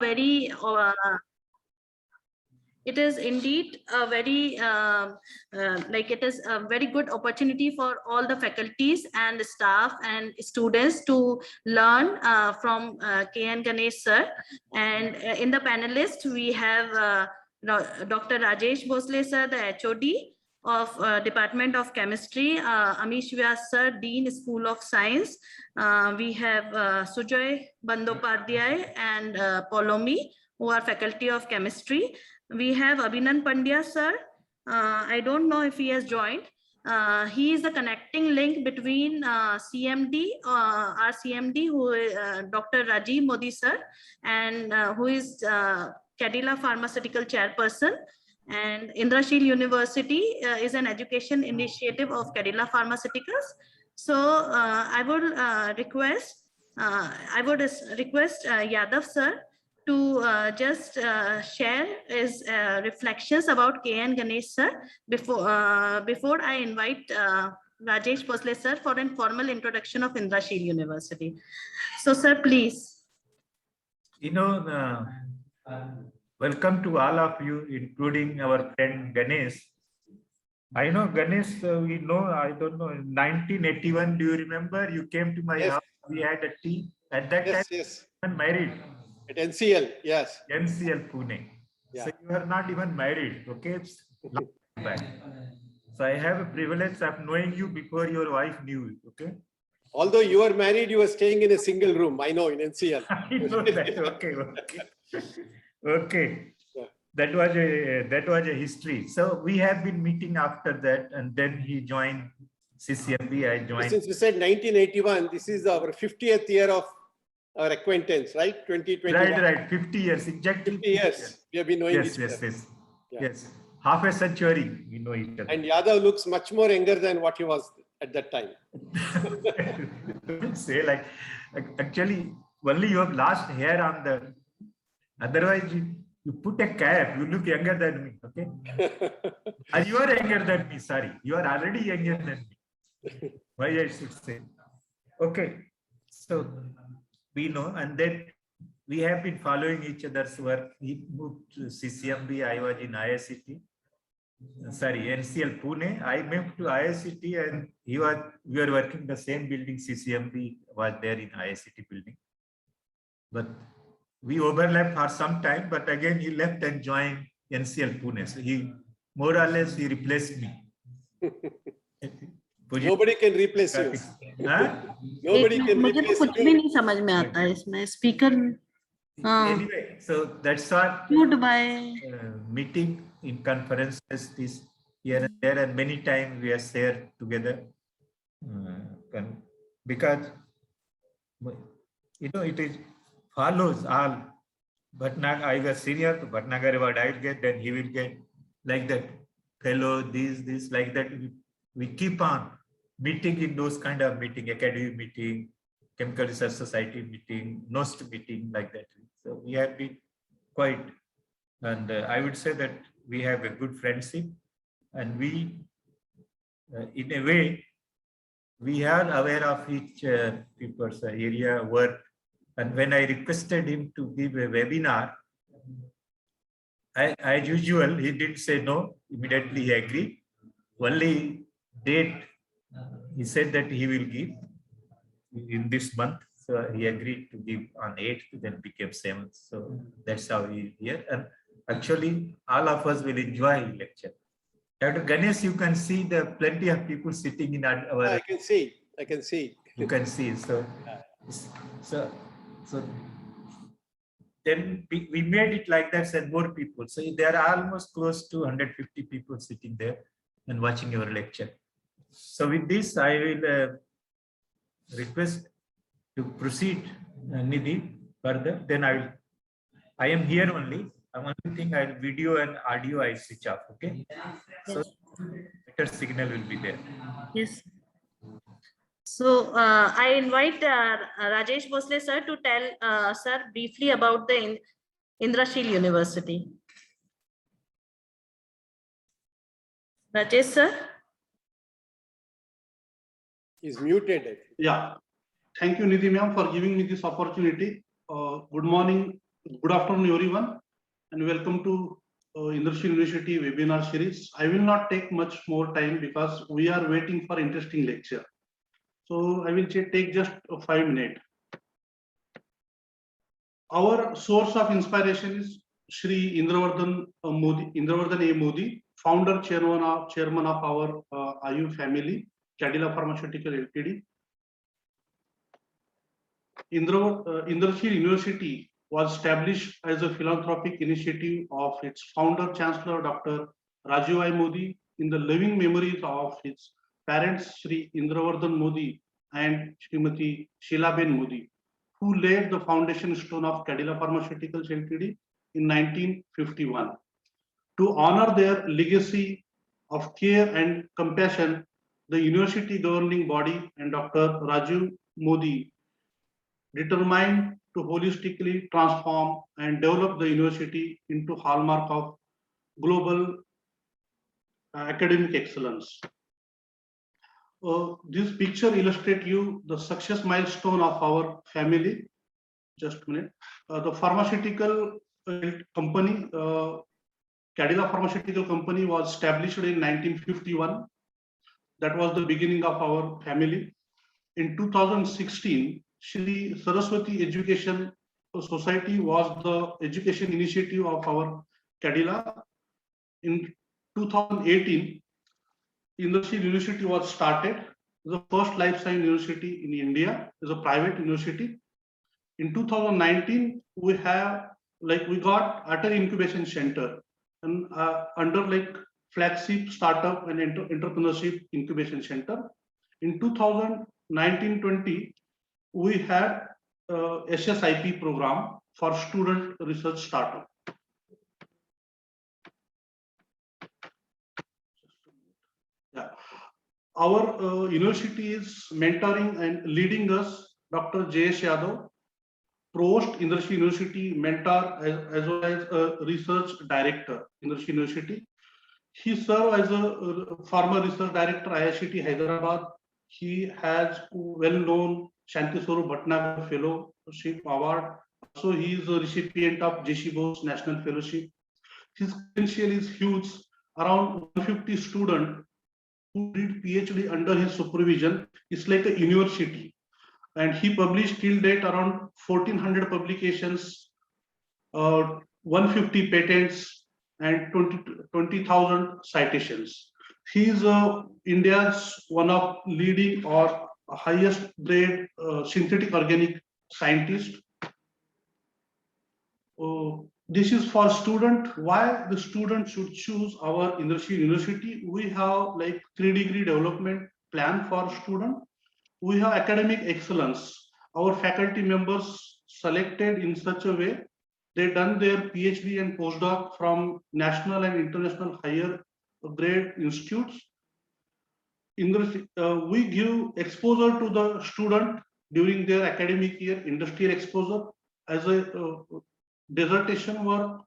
very it is indeed a very it is a very good opportunity for all the faculties and staff and students to learn from K N Ganesh sir. And in the panelists we have Dr. Rajesh Bosle sir, the HOD of Department of Chemistry, Amish Vyas sir, Dean, School of Science. We have Sujoy Bandopadhyay and Polomi, who are Faculty of Chemistry. We have Abhinan Pandya sir. I don't know if he has joined. He is the connecting link between CMD, our CMD, who is Dr. Rajiv Modi sir, and who is Cadila Pharmaceutical Chairperson. And Indrashil University is an education initiative of Cadila Pharmaceuticals. So I would request Yadav sir to just share his reflections about K N Ganesh sir before I invite Rajesh Bosle sir for an formal introduction of Indrashil University. So sir, please. Welcome to all of you, including our friend Ganesh. I know Ganesh, we know, I don't know, in 1981, do you remember? You came to my house, we had a tea. At that time, yes. you were married. At NCL, yes. NCL Pune. Yeah. So you are not even married, okay? It's long back. So I have a privilege of knowing you before your wife knew you, okay? Although you were married, you were staying in a single room, I know, in NCL. I know that, okay. Okay. Yeah. That was a history. So we have been meeting after that, and then he joined CCMB. I joined. Since we said 1981, this is our 50th year of our acquaintance, right? 2021. Right. 50 years, exactly. 50 years. We have been knowing each other. Yes. Half a century we know each other. And Yadav looks much more younger than what he was at that time. Don't say like, actually, only you have lost hair on the. Otherwise, you put a cap, you look younger than me, okay? And you are younger than me, sorry. You are already younger than me. Why I should say. Okay. So, we know, and then we have been following each other's work. He moved to CCMB, I was in IISER. Sorry, NCL Pune. I moved to IISER and we were working the same building. CCMB was there in IISER building. But we overlapped for some time, but again he left and joined NCL Pune. So he more or less he replaced me. Nobody can replace you. Nobody can replace you. कुछ भी नहीं समझ में आता है इसमें speaker. Anyway, so that's our meeting in conferences this here and there, and many times we are there together. Because it is follows all. Bhatnagar, I was senior, to Bhatnagar what I will get, then he will get like that. Fellow, this, like that. We keep on meeting in those kind of meeting, academic meeting, Chemical Research Society meeting, NOST meeting, like that. So we have been quite, and I would say that we have a good friendship, and we, in a way, we are aware of each people's area work. And when I requested him to give a webinar, as usual, he didn't say no. Immediately he agreed. Only date, he said that he will give in this month. So he agreed to give on 8th, then became 7th. So that's how he is here. And actually, all of us will enjoy the lecture. Dr. Ganesh, you can see the plenty of people sitting in our. I can see. You can see. So then we made it like that, and more people. So there are almost close to 150 people sitting there and watching your lecture. So with this, I will request to proceed, Nidhi, further. Then I am here only. One thing, video and audio I switch off. Okay. So better signal will be there. Yes. So I invite Rajesh Bosle sir to tell sir briefly about the Indrashil University. Rajesh sir? He's muted. Yeah. Thank you, Nidhi ma'am, for giving me this opportunity. Good morning, Good afternoon, everyone, and welcome to Industry University webinar series. I will not take much more time because we are waiting for interesting lecture. So I will take just 5 minutes. Our source of inspiration is Shri Indravardhan A. Modi, founder chairman of our IU family, Cadila Pharmaceutical Ltd. Industry University was established as a philanthropic initiative of its founder, Chancellor Dr. Rajiv I. Modi, in the living memories of his parents, Shri Indravardhan Modi and Srimati Sheilaben Modi, who laid the foundation stone of Cadila Pharmaceuticals Ltd. In 1951. To honor their legacy of care and compassion, the university governing body and Dr. Rajiv Modi determined to holistically transform and develop the university into hallmark of global academic excellence. This picture illustrates you the success milestone of our family. Just a minute. The pharmaceutical company, Cadila Pharmaceutical Company, was established in 1951. That was the beginning of our family. In 2016, Shri Saraswati Education Society was the education initiative of our Cadila. In 2018, Industry University was started, the first life science university in India, is a private university. In 2019, we got Atal Incubation Center and under flagship startup and entrepreneurship incubation center. In 2019-20, we had SSIP program for student research startup. Yeah. Our university is mentoring and leading us, Dr. J.S. Yadav, Prof, Industry University mentor as well as a research director, Industry University. He served as a former research director, IISER Hyderabad. He has well-known Shanti Swarup Bhatnagar Fellowship Award. Also, he is a recipient of J.C. Bose National Fellowship. His potential is huge. Around 150 students who did PhD under his supervision. It's like a university. And he published till date around 1,400 publications, 150 patents, and 20,000 citations. He is India's one of leading or highest grade synthetic organic scientist. This is for student. Why the student should choose our industry university? We have 3-degree development plan for student. We have academic excellence. Our faculty members selected in such a way, they done their PhD and postdoc from national and international higher grade institutes. We give exposure to the student during their academic year, industrial exposure as a dissertation work,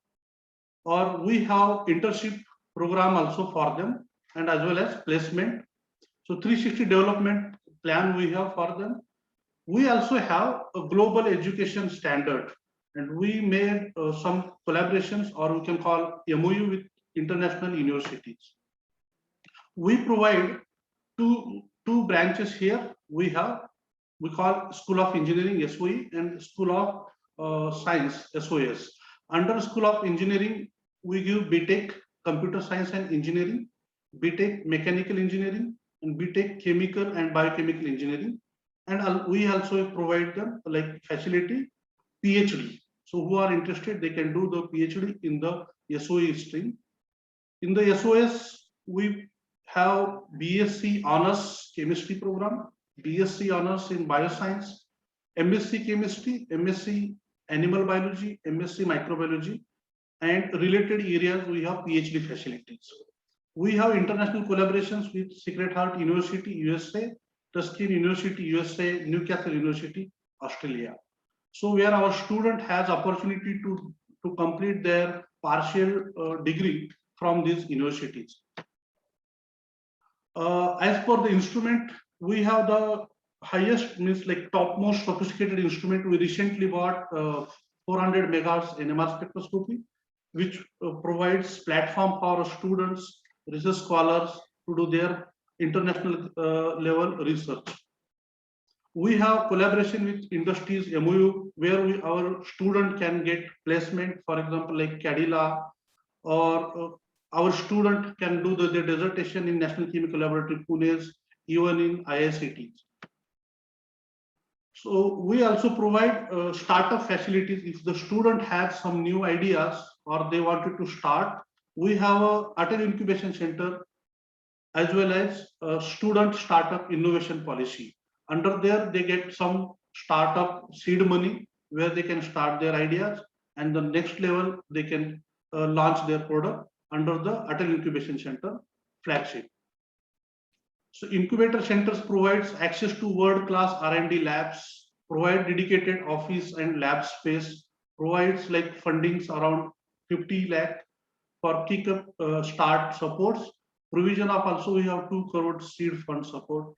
or we have internship program also for them, and as well as placement. So 360 development plan we have for them. We also have a global education standard, and we made some collaborations, or we can call MOU, with international universities. We provide two branches here. We call School of Engineering SOE and School of Science SOS. Under School of Engineering, we give BTech Computer Science and Engineering, BTech Mechanical Engineering, and BTech Chemical and Biochemical Engineering. And we also provide them facility PhD. So who are interested, they can do the PhD in the SOE stream. In the SOS, we have BSc Honors Chemistry program, BSc Honors in Bioscience, MSc Chemistry, MSc Animal Biology, MSc Microbiology, and related areas we have PhD facilities. We have international collaborations with Sacred Heart University, USA, Tuskegee University, USA, Newcastle University, Australia. So where our student has opportunity to complete their partial degree from these universities. As for the instrument, we have the highest, topmost sophisticated instrument. We recently bought 400 megahertz NMR spectroscopy, which provides platform for students, research scholars to do their international level research. We have collaboration with industries MOU where our student can get placement, for example, like Cadila, or our student can do their dissertation in National Chemical Laboratory Pune, even in IISER. So we also provide startup facilities. If the student has some new ideas or they wanted to start, we have a Atal Incubation Center as well as a student startup innovation policy. Under there, they get some startup seed money where they can start their ideas, and the next level they can launch their product under the Atal Incubation Center flagship. So incubator centers provides access to world-class R&D labs, provide dedicated office and lab space, provides like fundings around 50 lakh for kick-up start supports, provision of also we have 2 crore seed fund support,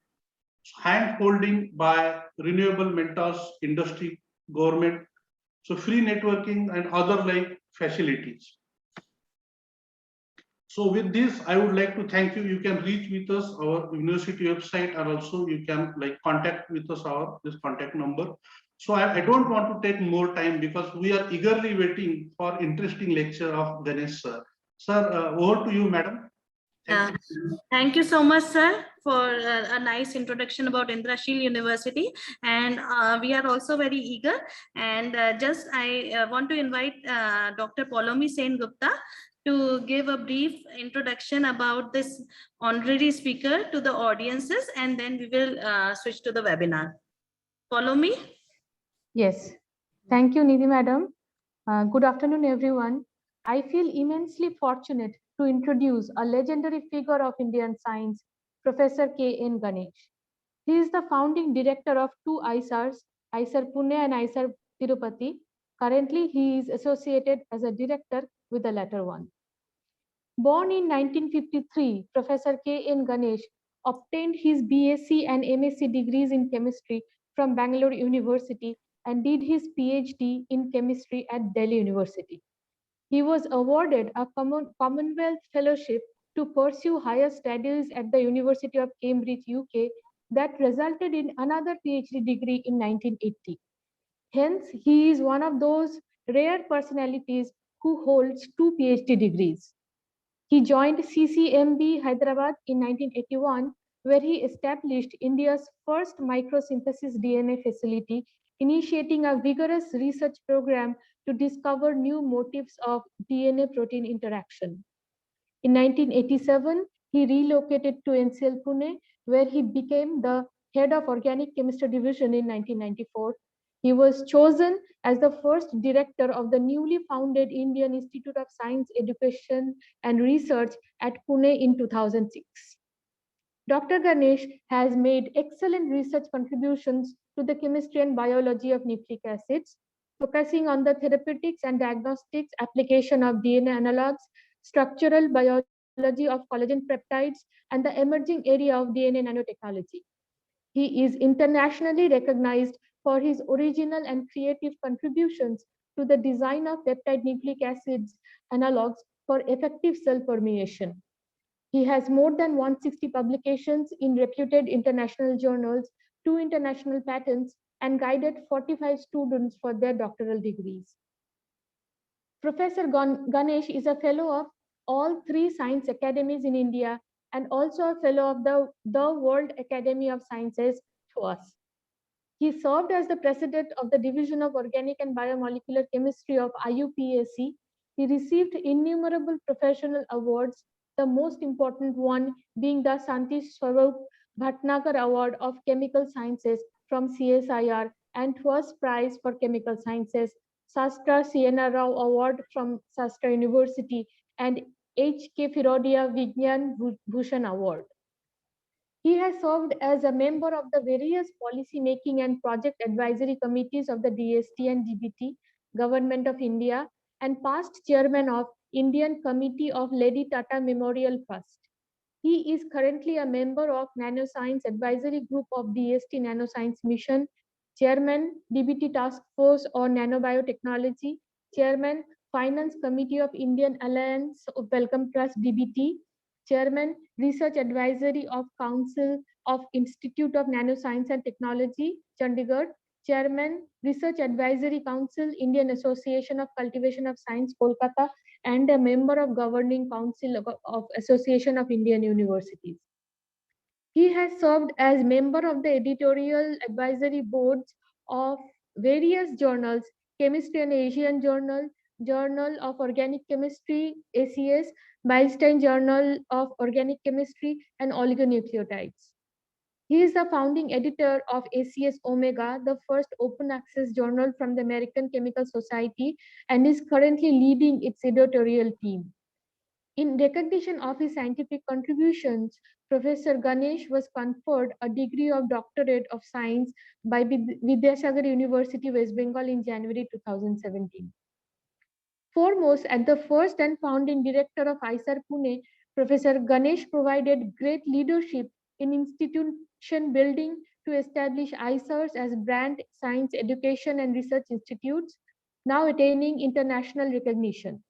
hand holding by renewable mentors, industry, government, so free networking and other like facilities. So with this, I would like to thank you. You can reach with us our university website, and also you can like contact with us our this contact number. So I don't want to take more time because we are eagerly waiting for interesting lecture of Ganesh sir. Sir, over to you, madam. Thank you so much, sir, for a nice introduction about Indrashil University. And we are also very eager. And I want to invite Dr. Polomi Sen Gupta to give a brief introduction about this honorary speaker to the audiences, and then we will switch to the webinar. Follow me. Yes, thank you, Nidhi madam. Good afternoon, everyone. I feel immensely fortunate to introduce a legendary figure of Indian science, Professor K N Ganesh. He is the founding director of 2 IISERs, IISER Pune and IISER Tirupati. Currently, he is associated as a director with the latter one. Born in 1953, Professor K N Ganesh obtained his BSc and MSc degrees in chemistry from Bangalore University and did his PhD in chemistry at Delhi University. He was awarded a Commonwealth Fellowship to pursue higher studies at the University of Cambridge, UK, that resulted in another PhD degree in 1980. Hence, he is one of those rare personalities who holds 2 PhD degrees. He joined CCMB Hyderabad in 1981, where he established India's first microsynthesis DNA facility, initiating a vigorous research program to discover new motifs of DNA-protein interaction. In 1987, he relocated to NCL Pune, where he became the head of Organic Chemistry Division in 1994. He was chosen as the first director of the newly founded Indian Institute of Science, Education and Research at Pune in 2006. Dr. Ganesh has made excellent research contributions to the chemistry and biology of nucleic acids, focusing on the therapeutics and diagnostics application of DNA analogs, structural biology of collagen peptides, and the emerging area of DNA nanotechnology. He is internationally recognized for his original and creative contributions to the design of peptide nucleic acids analogs for effective cell permeation. He has more than 160 publications in reputed international journals, 2 international patents, and guided 45 students for their doctoral degrees. Professor Ganesh is a fellow of all 3 science academies in India and also a fellow of the World Academy of Sciences, FTWAS. He served as the president of the Division of Organic and Biomolecular Chemistry of IUPAC. He received innumerable professional awards, the most important one being the Santi Swarup Bhatnagar Award of Chemical Sciences from CSIR and FTWAS Prize for Chemical Sciences, Sastra Siena Rao Award from Sastra University, and H.K. Firodia Vigyan Bhushan Award. He has served as a member of the various policy making and project advisory committees of the DST and DBT, Government of India, and past chairman of Indian Committee of Lady Tata Memorial Trust. He is currently a member of Nanoscience Advisory Group of DST Nanoscience Mission, Chairman, DBT Task Force on Nanobiotechnology, Chairman, Finance Committee of Indian Alliance of Wellcome Trust DBT, Chairman, Research Advisory of Council of Institute of Nanoscience and Technology, Chandigarh, Chairman, Research Advisory Council, Indian Association of Cultivation of Science, Kolkata, and a member of Governing Council of Association of Indian Universities. He has served as member of the editorial advisory boards of various journals, Chemistry and Asian Journal, Journal of Organic Chemistry, ACS, Milestone Journal of Organic Chemistry, and Oligonucleotides. He is the founding editor of ACS Omega, the first open access journal from the American Chemical Society, and is currently leading its editorial team. In recognition of his scientific contributions, Professor Ganesh was conferred a degree of Doctorate of Science by Vidyasagar University, West Bengal in January 2017. Foremost, at the first and founding director of IISER Pune, Professor Ganesh provided great leadership in institution building to establish IISERs as brand science education and research institutes, now attaining international recognition.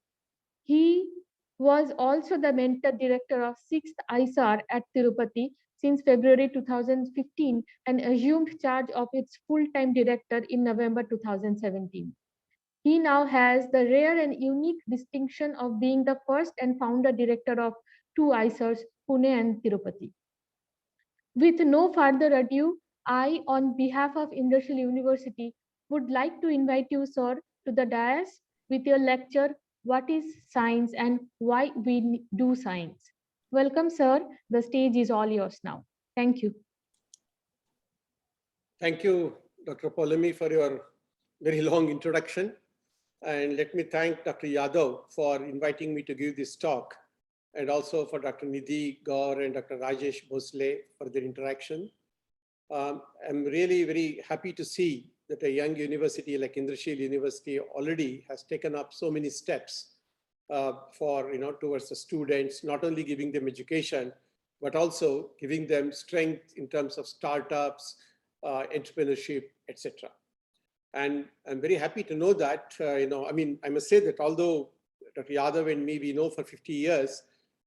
He was also the mentor director of 6th IISER at Tirupati since February 2015 and assumed charge of its full-time director in November 2017. He now has the rare and unique distinction of being the first and founder director of 2 IISERs, Pune and Tirupati. With no further ado, I, on behalf of Industrial University, would like to invite you, sir, to the dais with your lecture, What is Science and Why We Do Science? Welcome, sir. The stage is all yours now. Thank you. Thank you, Dr. Polami, for your very long introduction. And let me thank Dr. Yadav for inviting me to give this talk, and also for Dr. Nidhi Gaur and Dr. Rajesh Bhosle for their interaction. I'm really very happy to see that a young university like Industrial University already has taken up so many steps for, towards the students, not only giving them education, but also giving them strength in terms of startups, entrepreneurship, etc. And I'm very happy to know that, I must say that although Dr. Yadav and me, we know for 50 years,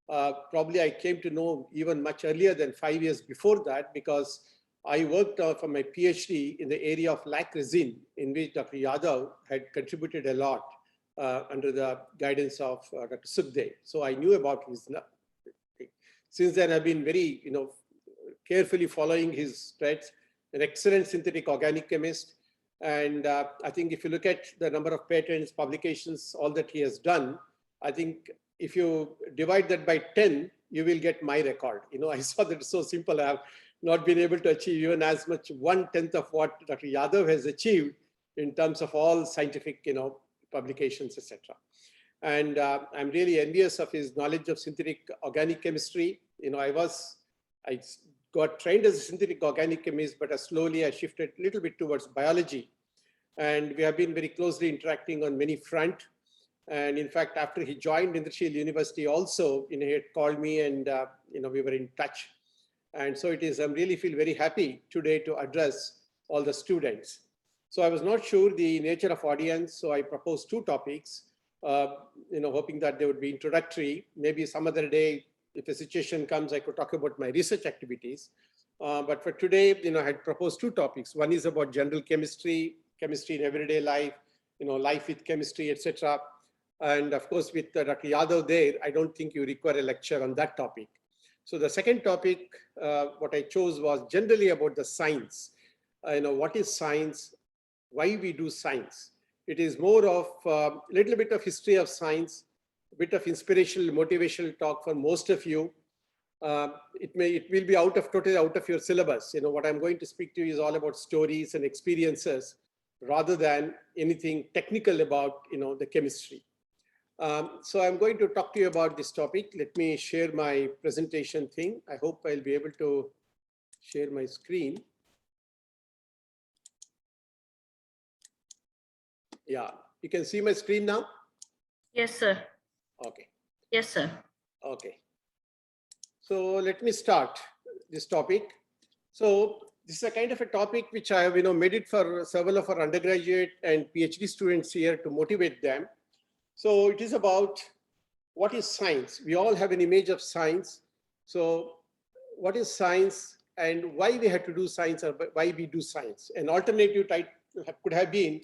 probably I came to know even much earlier than 5 years before that, because I worked for my PhD in the area of lac resin, in which Dr. Yadav had contributed a lot under the guidance of Dr. Sukhdev. So I knew about his thing. Since then, I've been very, carefully following his threads, an excellent synthetic organic chemist. And I think if you look at the number of patents, publications, all that he has done, I think if you divide that by 10, you will get my record. I saw that it's so simple. I have not been able to achieve even as much 1/10 of what Dr. Yadav has achieved in terms of all scientific, publications, etc. And I'm really envious of his knowledge of synthetic organic chemistry. I got trained as a synthetic organic chemist, but slowly I shifted a little bit towards biology. And we have been very closely interacting on many fronts. And in fact, after he joined Industrial University also, he had called me and, we were in touch. And so I'm really feel very happy today to address all the students. So I was not sure the nature of audience, so I proposed 2 topics, hoping that they would be introductory. Maybe some other day, if a situation comes, I could talk about my research activities. But for today, I had proposed 2 topics. One is about general chemistry, chemistry in everyday life, life with chemistry, etc. And of course, with Dr. Yadav there, I don't think you require a lecture on that topic. So the second topic, what I chose was generally about the science. What is science? Why we do science? It is more of a little bit of history of science, a bit of inspirational, motivational talk for most of you. It will be totally out of your syllabus. What I'm going to speak to you is all about stories and experiences rather than anything technical about, the chemistry. So I'm going to talk to you about this topic. Let me share my presentation thing. I hope I'll be able to share my screen. Yeah, you can see my screen now? Yes, sir. Okay. Yes, sir. Okay. So let me start this topic. So This is a kind of a topic which I have made it for several of our undergraduate and PhD students here to motivate them. So it is about what is science. We all have an image of science. So what is science and why we have to do science, or why we do science? An alternative type could have been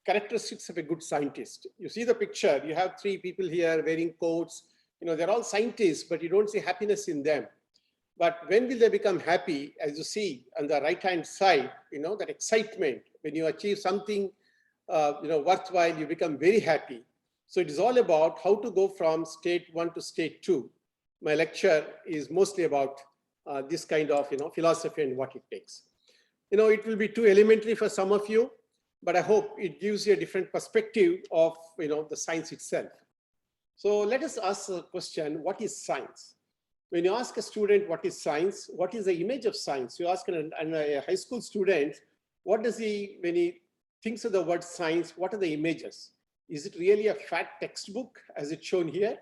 characteristics of a good scientist. You see the picture, you have three people here wearing coats. They're all scientists, but you don't see happiness in them. But when will they become happy? As you see on the right-hand side, that excitement, when you achieve something, worthwhile, you become very happy. So it is all about how to go from state 1 to state 2. My lecture is mostly about this kind of, philosophy and what it takes. It will be too elementary for some of you, but I hope it gives you a different perspective of, the science itself. So let us ask the question, what is science? When you ask a student what is science, what is the image of science? You ask a high school student, what does he, when he thinks of the word science, what are the images? Is it really a fat textbook as it's shown here?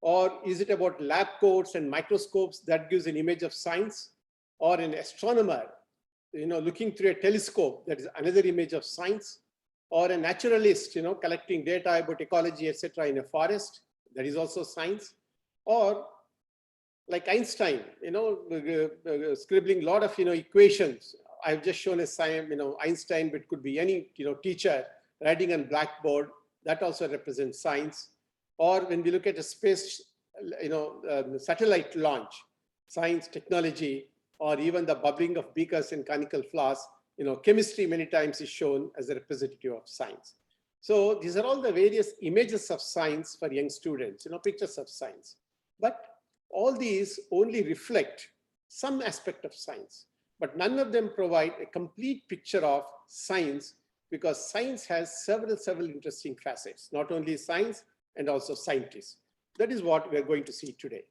Or is it about lab coats and microscopes that gives an image of science? Or an astronomer, looking through a telescope, that is another image of science? Or a naturalist, collecting data about ecology, etc. in a forest, that is also science? Or like Einstein, scribbling a lot of, equations. I've just shown a sign, Einstein, but could be any, teacher writing on blackboard. That also represents science. Or when we look at a space, satellite launch, science, technology, or even the bubbling of beakers in conical flasks, chemistry many times is shown as a representative of science. So these are all the various images of science for young students, pictures of science. But all these only reflect some aspect of science, but none of them provide a complete picture of science, because science has several interesting facets, not only science and also scientists. That is what we are going to see today.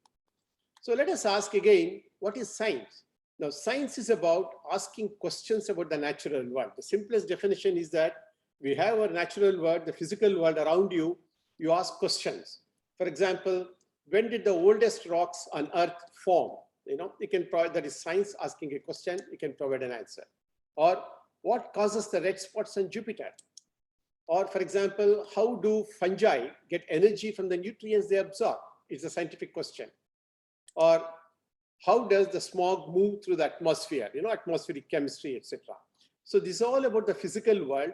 So let us ask again, what is science? Now, science is about asking questions about the natural world. The simplest definition is that we have our natural world, the physical world around you, you ask questions. For example, when did the oldest rocks on Earth form? You can provide, that is science asking a question, you can provide an answer. Or what causes the red spots on Jupiter? Or for example, how do fungi get energy from the nutrients they absorb? It's a scientific question. Or how does the smog move through the atmosphere? Atmospheric chemistry, etc. So this is all about the physical world,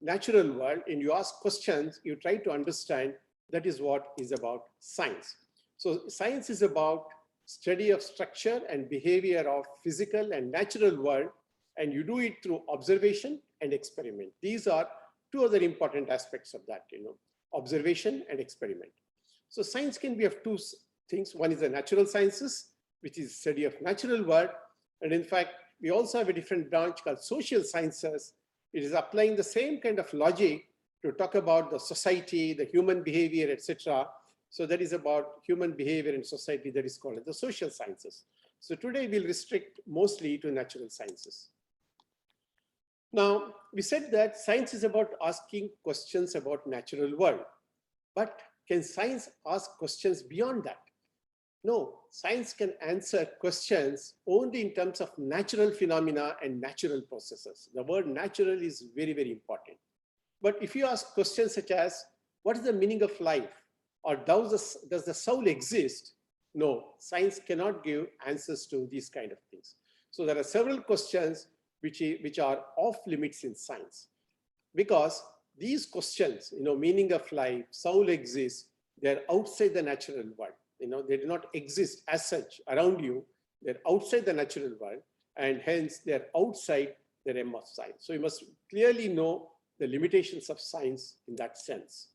natural world, and you ask questions, you try to understand. That is what is about science. So science is about study of structure and behavior of physical and natural world, and you do it through observation and experiment. These are two other important aspects of that, observation and experiment. So science can be of two things. One is the natural sciences, which is study of natural world. And in fact, we also have a different branch called social sciences. It is applying the same kind of logic to talk about the society, the human behavior, etc. So that is about human behavior in society, that is called the social sciences. So today we'll restrict mostly to natural sciences. Now, we said that science is about asking questions about natural world, but can science ask questions beyond that? No, science can answer questions only in terms of natural phenomena and natural processes. The word natural is very, very important. But if you ask questions such as, what is the meaning of life? Or does the soul exist? No, science cannot give answers to these kind of things. So there are several questions which are off limits in science, because these questions, meaning of life, soul exists, they're outside the natural world. They do not exist as such around you. They're outside the natural world, and hence they're outside the realm of science. So you must clearly know the limitations of science in that sense.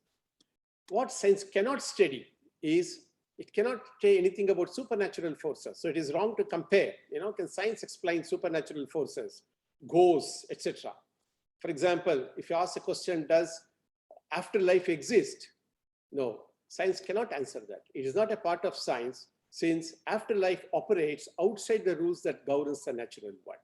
What science cannot study is, it cannot say anything about supernatural forces. So it is wrong to compare. Can science explain supernatural forces, ghosts, etc.? For example, if you ask a question, does afterlife exist? No, science cannot answer that. It is not a part of science, since afterlife operates outside the rules that governs the natural world.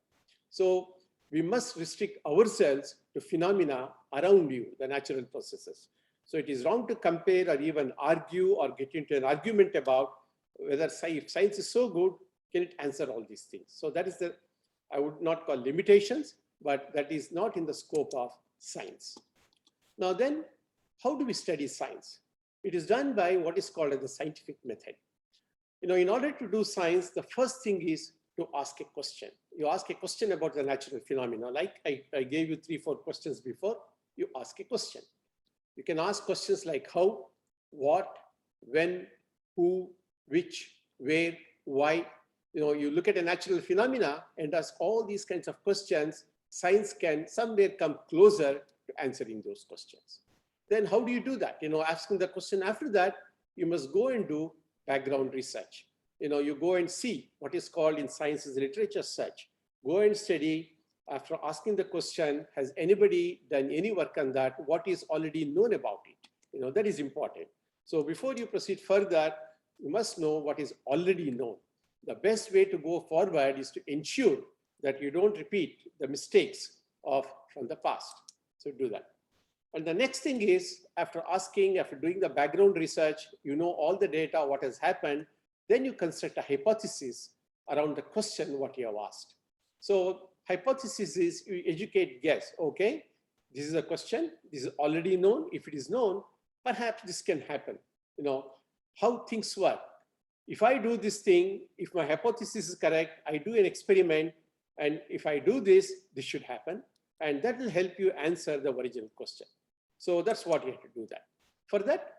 So we must restrict ourselves to phenomena around you, the natural processes. So it is wrong to compare or even argue or get into an argument about whether if science is so good, can it answer all these things? So that is the I would not call limitations, but that is not in the scope of science. Now then, how do we study science? It is done by what is called as the scientific method. In order to do science, the first thing is to ask a question. You ask a question about the natural phenomena. Like I gave you 3-4 questions before, you ask a question. You can ask questions like how, what, when, who, which, where, why. You look at a natural phenomena and ask all these kinds of questions. Science can somewhere come closer to answering those questions. Then how do you do that? Asking the question after that, you must go and do background research. You go and see what is called in science as literature search. Go and study. After asking the question, has anybody done any work on that? What is already known about it? That is important. So before you proceed further, you must know what is already known. The best way to go forward is to ensure that you don't repeat the mistakes from the past. So do that. And the next thing is, after doing the background research, all the data, what has happened, then you construct a hypothesis around the question what you have asked. So hypothesis is you educate guess. Okay, this is a question, this is already known. If it is known, perhaps this can happen. How things work. If I do this thing, if my hypothesis is correct, I do an experiment, and if I do this, this should happen. And that will help you answer the original question. So that's what you have to do that. For that,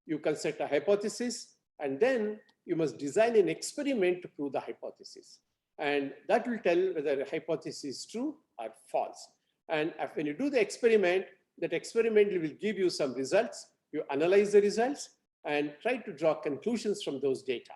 you construct a hypothesis, and then you must design an experiment to prove the hypothesis. And that will tell whether the hypothesis is true or false. And when you do the experiment, that experiment will give you some results. You analyze the results and try to draw conclusions from those data.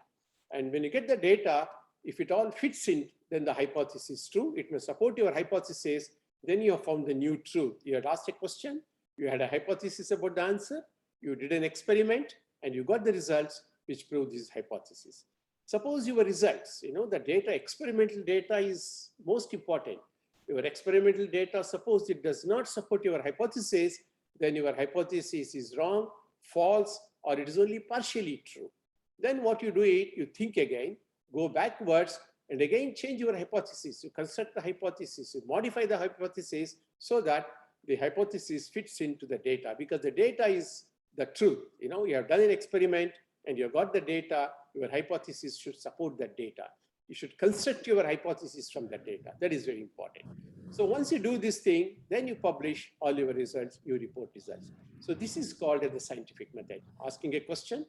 And when you get the data, if it all fits in, then the hypothesis is true. It may support your hypothesis. Then you have found the new truth. You had asked a question, you had a hypothesis about the answer, you did an experiment, and you got the results which prove this hypothesis. Suppose your results, the data, experimental data is most important. Your experimental data, suppose it does not support your hypothesis, then your hypothesis is wrong, false, or it is only partially true. Then what you do is you think again, go backwards, and again change your hypothesis. You construct the hypothesis, you modify the hypothesis so that the hypothesis fits into the data, because the data is the truth. You have done an experiment and you got the data, your hypothesis should support that data. You should construct your hypothesis from that data. That is very important. So once you do this thing, then you publish all your results, you report results. So this is called as the scientific method. Asking a question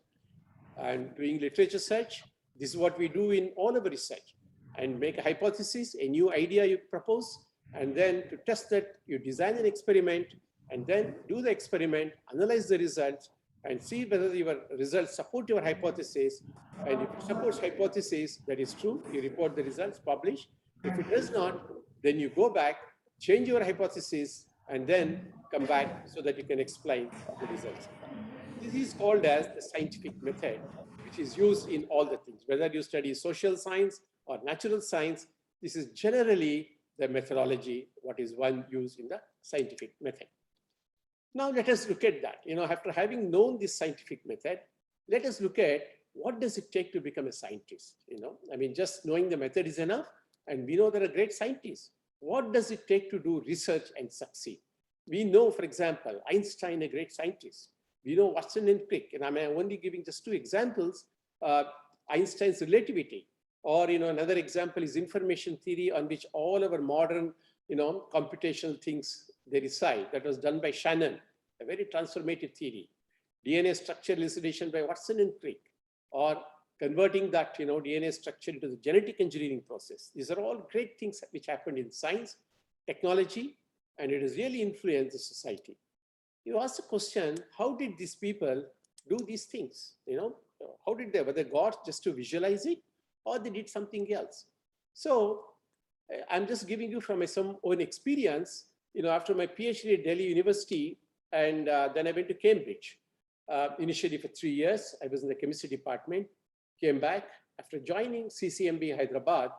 and doing literature search. This is what we do in all of our research. And make a hypothesis, a new idea you propose, and then to test that, you design an experiment, and then do the experiment, analyze the results, and see whether your results support your hypothesis. And if it supports hypothesis, that is true, you report the results, publish. If it does not, then you go back, change your hypothesis, and then come back so that you can explain the results. This is called as the scientific method, which is used in all the things. Whether you study social science or natural science, this is generally the methodology, what is one used in the scientific method. Now let us look at that. After having known this scientific method, let us look at what does it take to become a scientist. Just knowing the method is enough, and we know there are great scientists. What does it take to do research and succeed? We know, for example, Einstein, a great scientist. We know Watson and Crick, and I'm only giving just 2 examples. Einstein's relativity, or another example is information theory, on which all our modern computational things they reside. That was done by Shannon, a very transformative theory. DNA structure elucidation by Watson and Crick, or converting that DNA structure into the genetic engineering process. These are all great things which happened in science, technology, and it has really influenced the society. You ask the question, how did these people do these things? How did they, were they got just to visualize it, or they did something else? So I'm just giving you from my own experience. After my PhD at Delhi University, and then I went to Cambridge. Initially for 3 years, I was in the chemistry department, came back. After joining CCMB Hyderabad,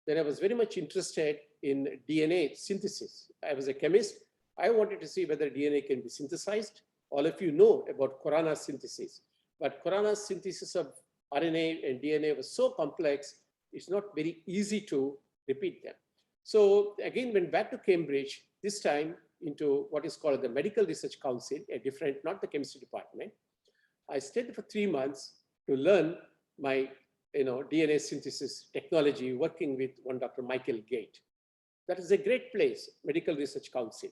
then I was very much interested in DNA synthesis. I was a chemist. I wanted to see whether DNA can be synthesized. All of you know about Corona synthesis, but Corona synthesis of RNA and DNA was so complex, it's not very easy to repeat them. So again, went back to Cambridge, this time into what is called the Medical Research Council, a different, not the chemistry department. I stayed for 3 months to learn my DNA synthesis technology, working with one Dr. Michael Gate. That is a great place, Medical Research Council,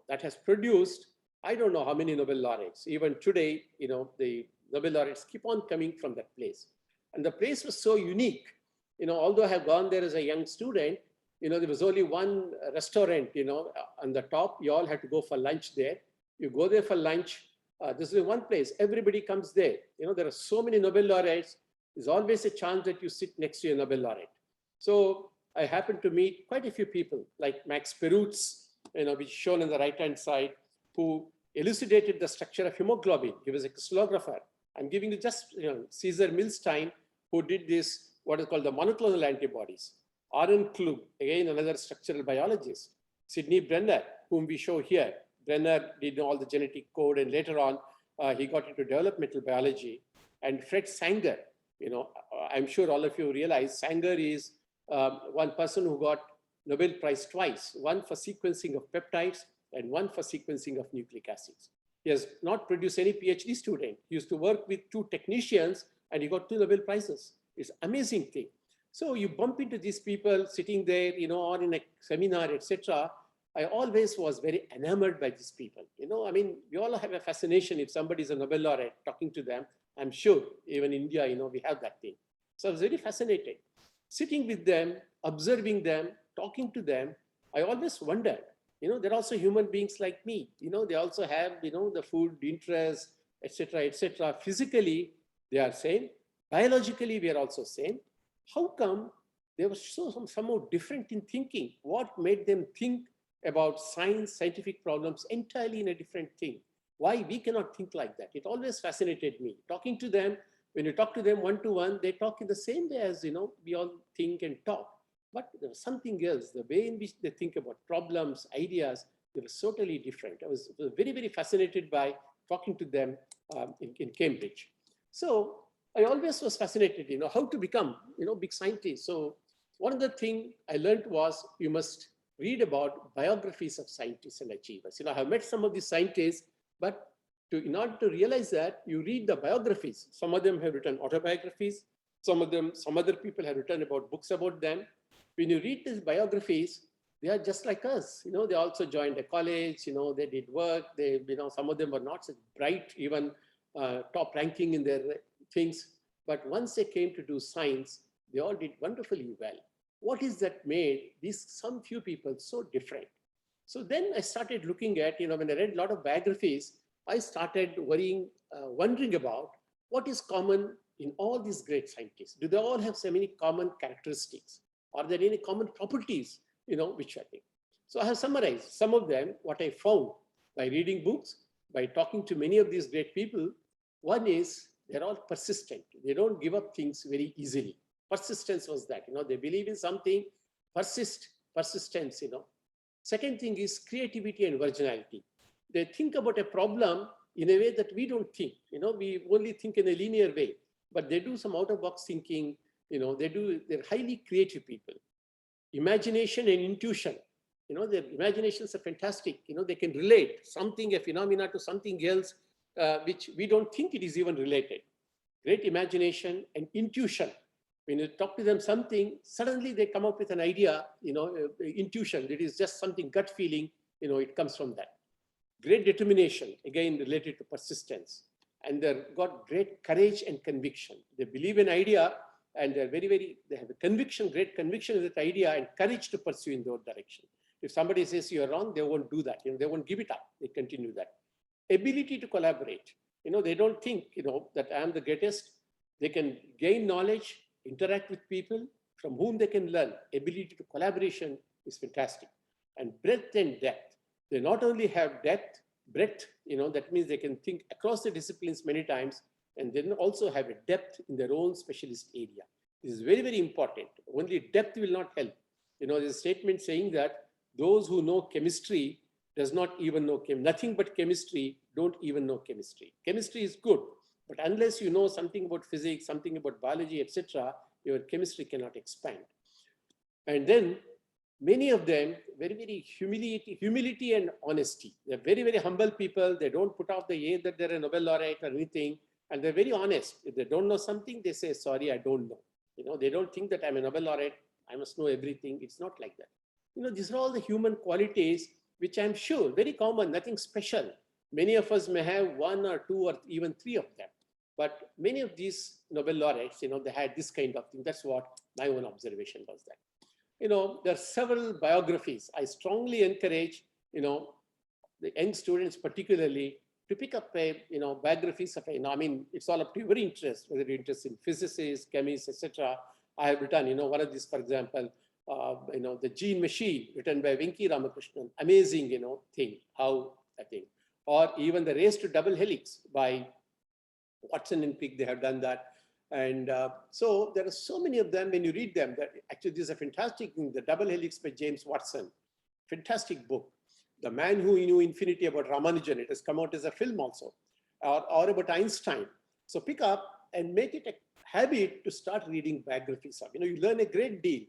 that has produced, I don't know how many Nobel laureates. Even today, the Nobel laureates keep on coming from that place. And the place was so unique. Although I have gone there as a young student, there was only one restaurant, on the top. You all had to go for lunch there. You go there for lunch. This is one place. Everybody comes there. There are so many Nobel laureates. There's always a chance that you sit next to a Nobel laureate. So I happened to meet quite a few people, like Max Perutz, which is shown on the right-hand side, who elucidated the structure of hemoglobin. He was a crystallographer. I'm giving you just, Caesar Milstein, who did this, what is called the monoclonal antibodies. Aaron Klug, again, another structural biologist. Sidney Brenner, whom we show here. Brenner did all the genetic code, and later on, he got into developmental biology. And Fred Sanger, I'm sure all of you realize Sanger is one person who got Nobel Prize twice, one for sequencing of peptides and one for sequencing of nucleic acids. He has not produced any PhD student. He used to work with 2 technicians and he got 2 Nobel Prizes. It's an amazing thing. So you bump into these people sitting there, or in a seminar, etc. I always was very enamored by these people. I mean, we all have a fascination if somebody is a Nobel laureate, talking to them. I'm sure even in India, we have that thing. So I was very fascinated. Sitting with them, observing them, talking to them, I always wondered, they're also human beings like me. They also have, the food interests, etc., etc. Physically, they are same. Biologically, we are also same. How come they were somehow different in thinking? What made them think about science, scientific problems entirely in a different thing? Why we cannot think like that? It always fascinated me. Talking to them, when you talk to them one-to-one, they talk in the same way as, we all think and talk. But there was something else, the way in which they think about problems, ideas, they were totally different. I was very, very fascinated by talking to them in Cambridge. So I always was fascinated, how to become, big scientists. So one of the things I learned was you must read about biographies of scientists and achievers. I have met some of these scientists, but in order to realize that, you read the biographies. Some of them have written autobiographies. Some other people have written about books about them. When you read these biographies, they are just like us. They also joined a college, they did work. They, some of them were not such bright, even top ranking in their things. But once they came to do science, they all did wonderfully well. What is that made some few people so different? So then I started looking at, when I read a lot of biographies, I started wondering about what is common in all these great scientists. Do they all have so many common characteristics? Are there any common properties, which I think? So I have summarized some of them, what I found by reading books, by talking to many of these great people. One is they're all persistent. They don't give up things very easily. Persistence was that, they believe in something, persistence, Second thing is creativity and originality. They think about a problem in a way that we don't think, we only think in a linear way, but they do some out-of-box thinking, they're highly creative people. Imagination and intuition, their imaginations are fantastic. They can relate a phenomena to something else, which we don't think it is even related. Great imagination and intuition. When you talk to them something, suddenly they come up with an idea, intuition. It is just something gut feeling, it comes from that. Great determination, again related to persistence. And they've got great courage and conviction. They believe in idea and they're they have a conviction, great conviction in that idea and courage to pursue in that direction. If somebody says you're wrong, they won't do that. They won't give it up. They continue that. Ability to collaborate. They don't think, that I am the greatest. They can gain knowledge, interact with people from whom they can learn. Ability to collaboration is fantastic. And breadth and depth. They not only have breadth, that means they can think across the disciplines many times, and then also have a depth in their own specialist area. This is very, very important. Only depth will not help. There's a statement saying that those who know chemistry does not even know nothing but chemistry, don't even know chemistry. Chemistry is good, but unless you know something about physics, something about biology, etc., your chemistry cannot expand. And then many of them very, very humility and honesty. They're very, very humble people. They don't put out the air that they're a Nobel laureate or anything. And they're very honest. If they don't know something, they say, sorry, I don't know. You know, they don't think that I'm a Nobel laureate. I must know everything. It's not like that. You know, these are all the human qualities, which I'm sure, very common, nothing special. Many of us may have one or two or even three of them. But many of these Nobel laureates, you know, they had this kind of thing. That's what my own observation was that. You know, there are several biographies. I strongly encourage, you know, the young students particularly to pick up a, you know, biographies of a, you know, I mean, it's all up to your interest, whether you're interested in physicists, chemists, etc. I have written, you know, one of these, for example, you know, The Gene Machine, written by Venki Ramakrishnan, amazing, you know, thing, how I think, or even The Race to Double Helix by Watson and Crick, they have done that. And so there are so many of them when you read them that actually this is a fantastic thing. The Double Helix by James Watson, fantastic book. The Man Who Knew Infinity about Ramanujan, it has come out as a film also, or about Einstein. So pick up and make it a habit to start reading biographies of. You know, you learn a great deal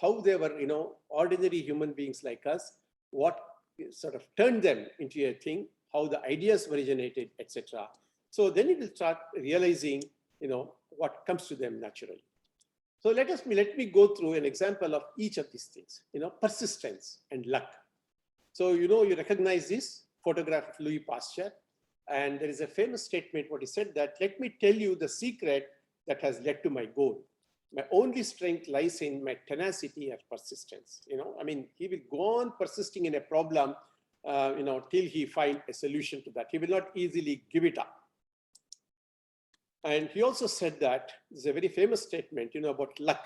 how they were, you know, ordinary human beings like us, what sort of turned them into a thing, how the ideas originated, etc. So then you will start realizing, you know, what comes to them naturally. So let me go through an example of each of these things, you know, persistence and luck. So, you know, you recognize this photograph of Louis Pasteur, and there is a famous statement what he said that, let me tell you the secret that has led to my goal. My only strength lies in my tenacity and persistence. You know, I mean, he will go on persisting in a problem, you know, till he finds a solution to that. He will not easily give it up. And he also said that, this is a very famous statement, you know, about luck.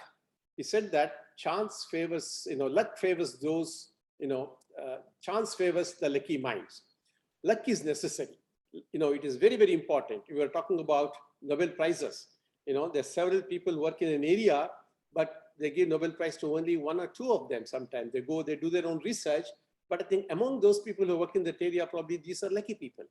He said that chance favors, you know, luck favors those, you know, chance favors the lucky minds. Luck is necessary. You know, it is very, very important. We were talking about Nobel Prizes. You know, there's several people work in an area, but they give Nobel Prize to only one or two of them sometimes. They go, they do their own research. But I think among those people who work in that area, probably these are lucky people.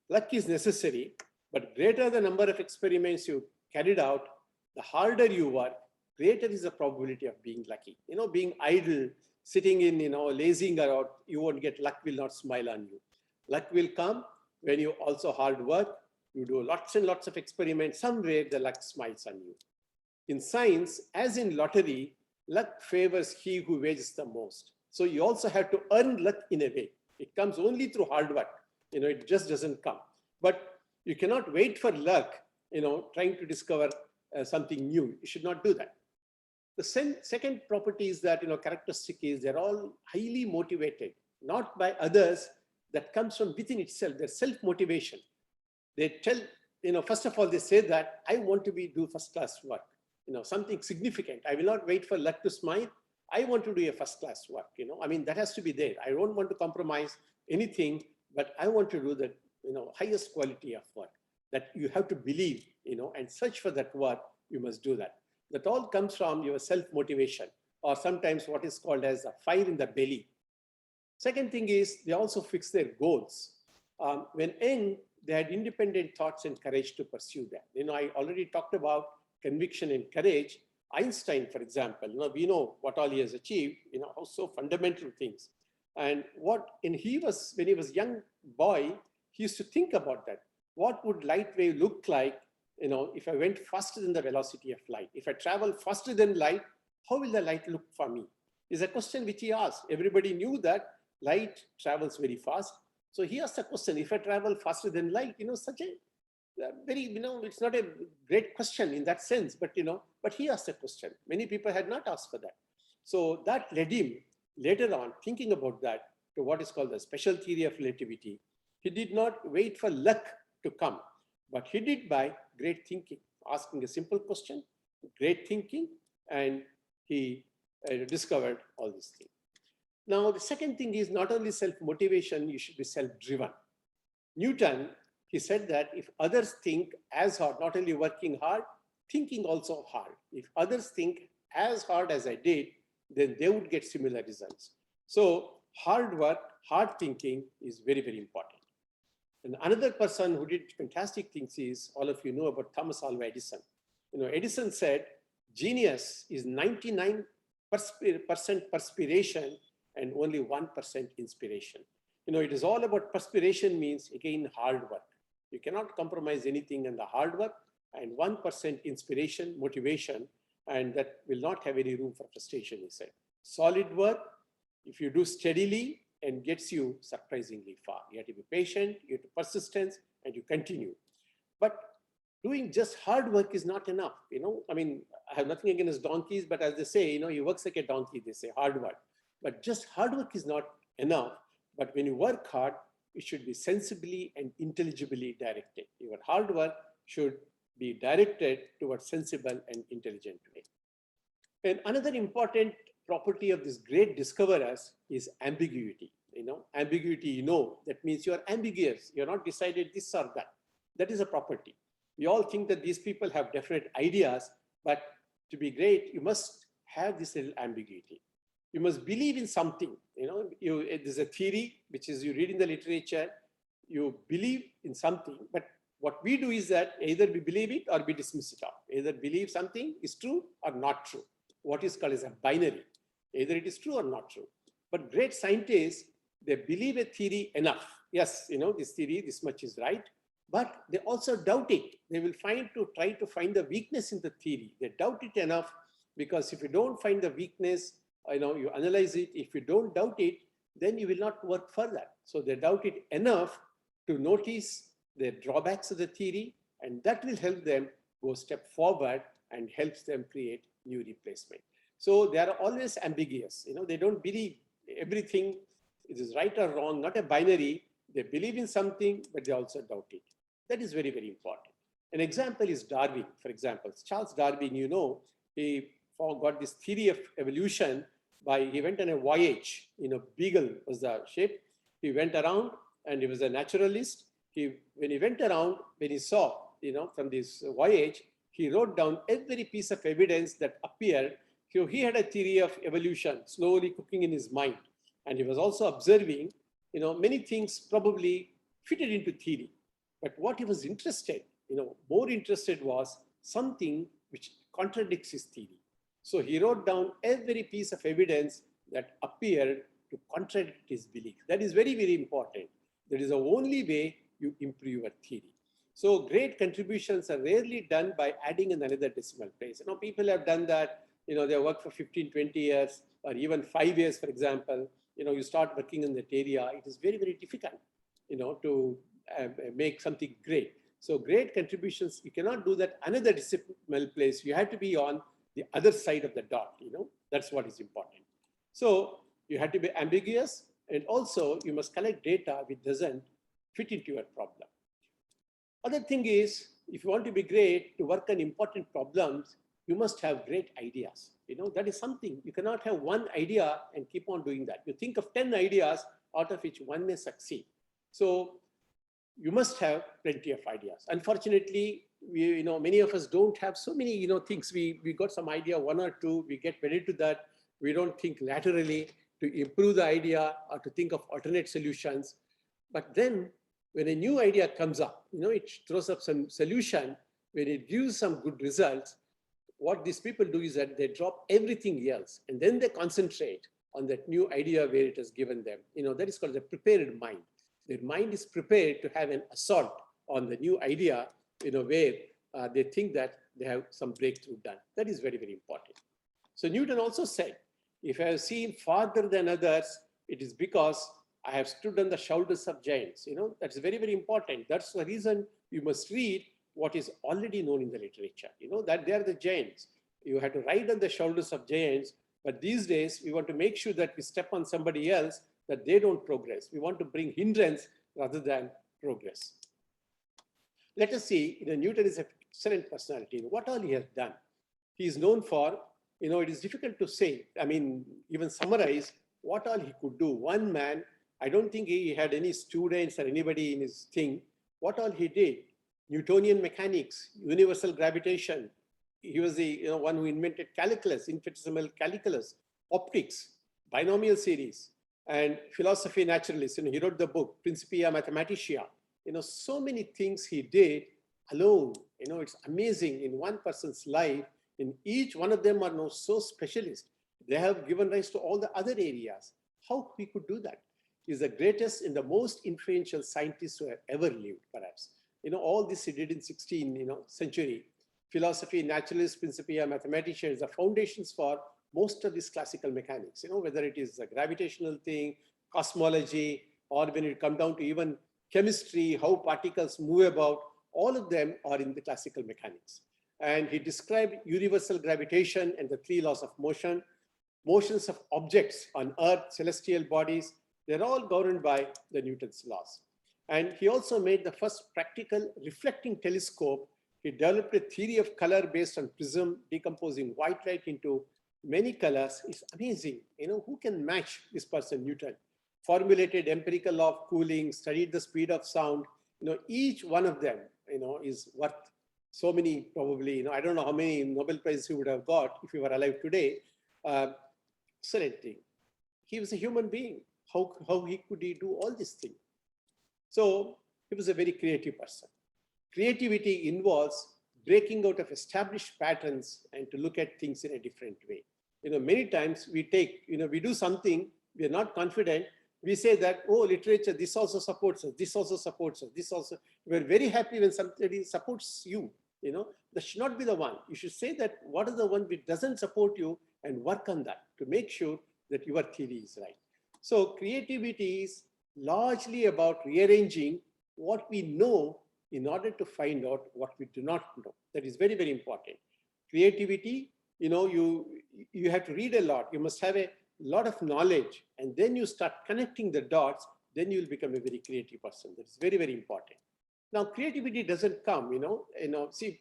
Luck is necessary, but greater the number of experiments you carried out, the harder you work, greater is the probability of being lucky. You know, being idle, sitting in, you know, lazing around, you won't get, luck will not smile on you. Luck will come when you also hard work, you do lots and lots of experiments, somewhere the luck smiles on you. In science, as in lottery, luck favors he who wages the most. So you also have to earn luck in a way. It comes only through hard work. You know, it just doesn't come. But you cannot wait for luck, you know, trying to discover something new. You should not do that. The second property is that, you know, characteristic is they're all highly motivated, not by others, that comes from within itself, their self-motivation. They tell, you know, first of all, they say that I want to do first-class work, you know, something significant. I will not wait for luck to smile. I want to do a first-class work, you know, I mean, that has to be there. I don't want to compromise anything, but I want to do the, you know, highest quality of work that you have to believe, you know, and search for that work. You must do that. That all comes from your self-motivation, or sometimes what is called as a fire in the belly. Second thing is they also fix their goals. When young, they had independent thoughts and courage to pursue them. You know, I already talked about conviction and courage. Einstein, for example, you know, we know what all he has achieved, you know, how so fundamental things. And when he was young boy, he used to think about that. What would light wave look like, you know, if I went faster than the velocity of light? If I travel faster than light, how will the light look for me? Is a question which he asked. Everybody knew that light travels very fast. So he asked a question, if I travel faster than light, you know, such a very, you know, it's not a great question in that sense, but, you know, but he asked a question. Many people had not asked for that. So that led him later on, thinking about that, to what is called the special theory of relativity. He did not wait for luck to come, but he did by great thinking, asking a simple question, great thinking, and he discovered all these things. Now, the second thing is not only self-motivation, you should be self-driven. Newton, he said that if others think as hard, not only working hard, thinking also hard. If others think as hard as I did, then they would get similar results. So hard work, hard thinking is very, very important. And another person who did fantastic things is, all of you know about Thomas Alva Edison. You know, Edison said, genius is 99 percent perspiration and only 1% inspiration. You know, it is all about perspiration means, again, hard work. You cannot compromise anything in the hard work, and 1% inspiration, motivation, and that will not have any room for frustration, he said. Solid work, if you do steadily, and gets you surprisingly far. You have to be patient, you have to persistence, and you continue. But doing just hard work is not enough. You know, I mean, I have nothing against donkeys, but as they say, you know, he works like a donkey, they say, hard work. But just hard work is not enough. But when you work hard, it should be sensibly and intelligibly directed. Your hard work should be directed towards sensible and intelligent way. And another important property of this great discoverers is ambiguity. You know, ambiguity, you know, that means you are ambiguous. You're not decided this or that. That is a property. We all think that these people have definite ideas, but to be great, you must have this little ambiguity. You must believe in something. You know, there's a theory, which is you read in the literature, you believe in something, but what we do is that either we believe it or we dismiss it off. Either believe something is true or not true. What is called as a binary. Either it is true or not true. But great scientists, they believe a theory enough. Yes, you know, this theory, this much is right, but they also doubt it. They will try to find the weakness in the theory. They doubt it enough, because if you don't find the weakness, you know, you analyze it. If you don't doubt it, then you will not work further. So they doubt it enough to notice the drawbacks of the theory, and that will help them go step forward and helps them create new replacement. So they are always ambiguous. You know, they don't believe everything it is right or wrong, not a binary. They believe in something, but they also doubt it. That is very, very important. An example is Darwin, for example. Charles Darwin, you know, he got this theory of evolution he went on a voyage. You know, Beagle was the ship. He went around and he was a naturalist. When he went around, when he saw, you know, from this voyage, he wrote down every piece of evidence that appeared. So he had a theory of evolution slowly cooking in his mind. And he was also observing, you know, many things probably fitted into theory. But what he was interested, you know, more interested was something which contradicts his theory. So he wrote down every piece of evidence that appeared to contradict his belief. That is very, very important. That is the only way you improve your theory. So great contributions are rarely done by adding in another decimal place. You know, people have done that. You know, they work for 15, 20 years, or even 5 years, for example. You know, you start working in that area. It is very, very difficult, you know, to make something great. So great contributions, you cannot do that another decimal place. You have to be on the other side of the dot, you know, that's what is important. So you have to be ambiguous, and also you must collect data which doesn't fit into your problem. Other thing is, if you want to be great, to work on important problems, you must have great ideas. You know, that is something, you cannot have one idea and keep on doing that. You think of 10 ideas, out of which one may succeed. So you must have plenty of ideas. Unfortunately, you know, many of us don't have so many, you know, things. We got some idea, one or two, we get wedded to that. We don't think laterally to improve the idea or to think of alternate solutions. But then when a new idea comes up, you know, it throws up some solution, when it gives some good results, what these people do is that they drop everything else and then they concentrate on that new idea where it has given them. You know, that is called the prepared mind. Their mind is prepared to have an assault on the new idea, you know, where they think that they have some breakthrough done. That is very, very important. So Newton also said, if I have seen farther than others, it is because I have stood on the shoulders of giants. You know, that's very, very important. That's the reason you must read what is already known in the literature. You know, that they are the giants. You have to ride on the shoulders of giants. But these days, we want to make sure that we step on somebody else, that they don't progress. We want to bring hindrance rather than progress. Let us see, you know, Newton is an excellent personality. What all he has done? He is known for, you know, it is difficult to say, I mean, even summarize what all he could do. One man, I don't think he had any students or anybody in his thing. What all he did, Newtonian mechanics, universal gravitation. He was the one who invented calculus, infinitesimal calculus, optics, binomial series, and philosophy naturalist. You know, he wrote the book, Principia Mathematica. You know, so many things he did alone. You know, it's amazing in one person's life. In each one of them are now so specialist. They have given rise to all the other areas. How we could do that? He's the greatest and the most influential scientist who have ever lived, perhaps. All this he did in 16th century. Philosophy, naturalist, principia, mathematicians, the foundations for most of this classical mechanics, whether it is a gravitational thing, cosmology, or when it comes down to even chemistry, how particles move about, all of them are in the classical mechanics. And he described universal gravitation and the 3 laws of motion, motions of objects on Earth, celestial bodies, they're all governed by the Newton's laws. And he also made the first practical reflecting telescope. He developed a theory of color based on prism, decomposing white light into many colors. It's amazing. Who can match this person, Newton? Formulated empirical law of cooling, studied the speed of sound. Each one of them, is worth so many, probably, I don't know how many Nobel Prizes he would have got if he were alive today. Excellent thing. He was a human being. How could he do all these things? So he was a very creative person. Creativity involves breaking out of established patterns and to look at things in a different way. Many times we we do something, we are not confident. We say that, oh, literature, this also supports us, this also supports us, this also. We're very happy when somebody supports you. That should not be the one. You should say that what is the one which doesn't support you and work on that to make sure that your theory is right. So creativity is largely about rearranging what we know in order to find out what we do not know. That is very, very important. Creativity, you have to read a lot. You must have a lot of knowledge, and then you start connecting the dots, then you'll become a very creative person. That is very, very important. Now, creativity doesn't come, see,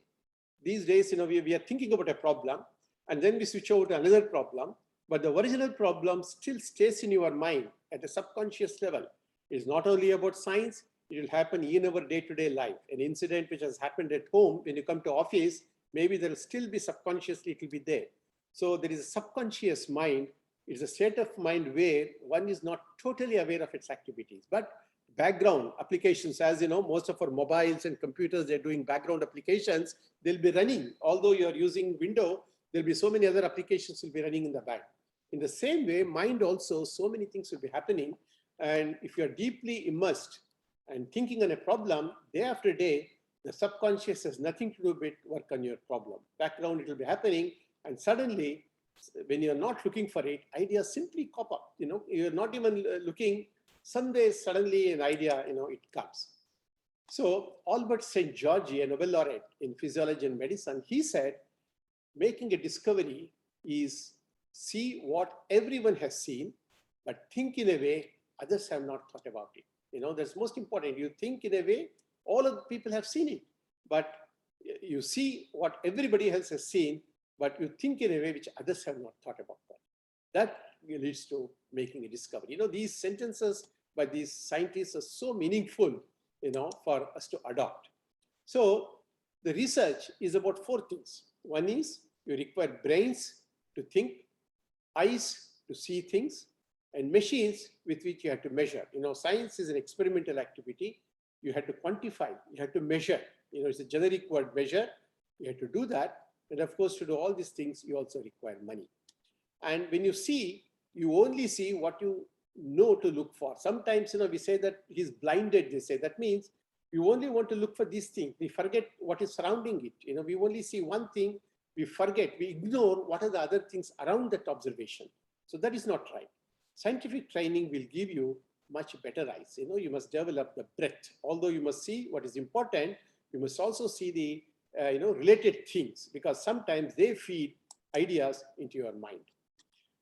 these days, we are thinking about a problem, and then we switch over to another problem, but the original problem still stays in your mind at a subconscious level. It's not only about science, it will happen in our day-to-day life. An incident which has happened at home, when you come to office, maybe there will still be subconsciously, it will be there. So there is a subconscious mind. It's a state of mind where one is not totally aware of its activities, but background applications, as most of our mobiles and computers, they're doing background applications, they'll be running. Although you're using Windows, there'll be so many other applications will be running in the back. In the same way, mind also, so many things will be happening. And if you're deeply immersed and thinking on a problem day after day, the subconscious has nothing to do with work on your problem. Background, it will be happening. And suddenly, when you're not looking for it, ideas simply pop up. You're not even looking. Someday, suddenly an idea, it comes. So Albert St. George, a Nobel laureate in physiology and medicine, he said, making a discovery is see what everyone has seen, but think in a way others have not thought about it. That's most important. You think in a way all of the people have seen it, but you see what everybody else has seen, but you think in a way which others have not thought about that. That leads to making a discovery. These sentences by these scientists are so meaningful, for us to adopt. So the research is about 4 things. One is you require brains to think, eyes to see things, and machines with which you have to measure. Science is an experimental activity. You have to quantify, you have to measure. It's a generic word, measure. You have to do that. And of course, to do all these things, you also require money. And when you see, you only see what you know to look for. Sometimes, we say that he's blinded, they say. That means you only want to look for these things. We forget what is surrounding it. We only see one thing, we forget, we ignore what are the other things around that observation. So that is not right. Scientific training will give you much better eyes. You must develop the breadth. Although you must see what is important, you must also see the related things, because sometimes they feed ideas into your mind.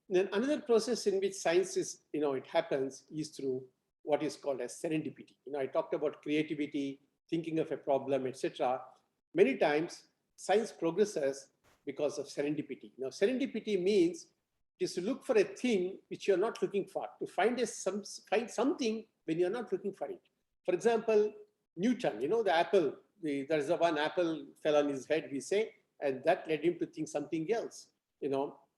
And then another process in which science is, it happens is through what is called as serendipity. I talked about creativity, thinking of a problem, etc. Many times science progresses because of serendipity. Now, serendipity means it is to look for a thing which you're not looking for, to find something when you're not looking for it. For example, Newton, the apple, there's the one apple fell on his head, we say, and that led him to think something else.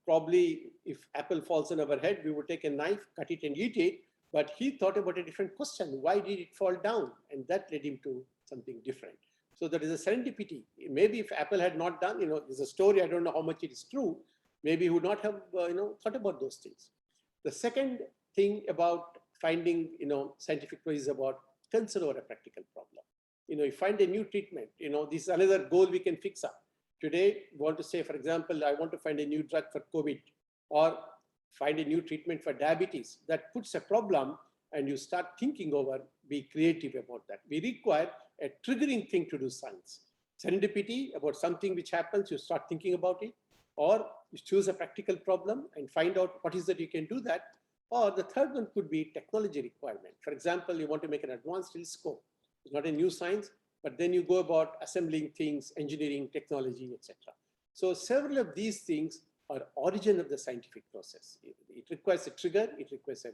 Probably if apple falls on our head, we would take a knife, cut it and eat it, but he thought about a different question. Why did it fall down? And that led him to something different. So there is a serendipity. Maybe if apple had not done, there's a story, I don't know how much it is true, maybe he would not have thought about those things. The second thing about finding scientific progress is about consider a practical problem. You find a new treatment. This is another goal we can fix up. Today, we want to say, for example, I want to find a new drug for COVID or find a new treatment for diabetes. That puts a problem and you start thinking over, be creative about that. We require a triggering thing to do science. Serendipity about something which happens, you start thinking about it, or you choose a practical problem and find out what is that you can do that. Or the third one could be technology requirement. For example, you want to make an advanced telescope. It's not a new science, but then you go about assembling things, engineering, technology, etc. So several of these things are origin of the scientific process. It requires a trigger, it requires a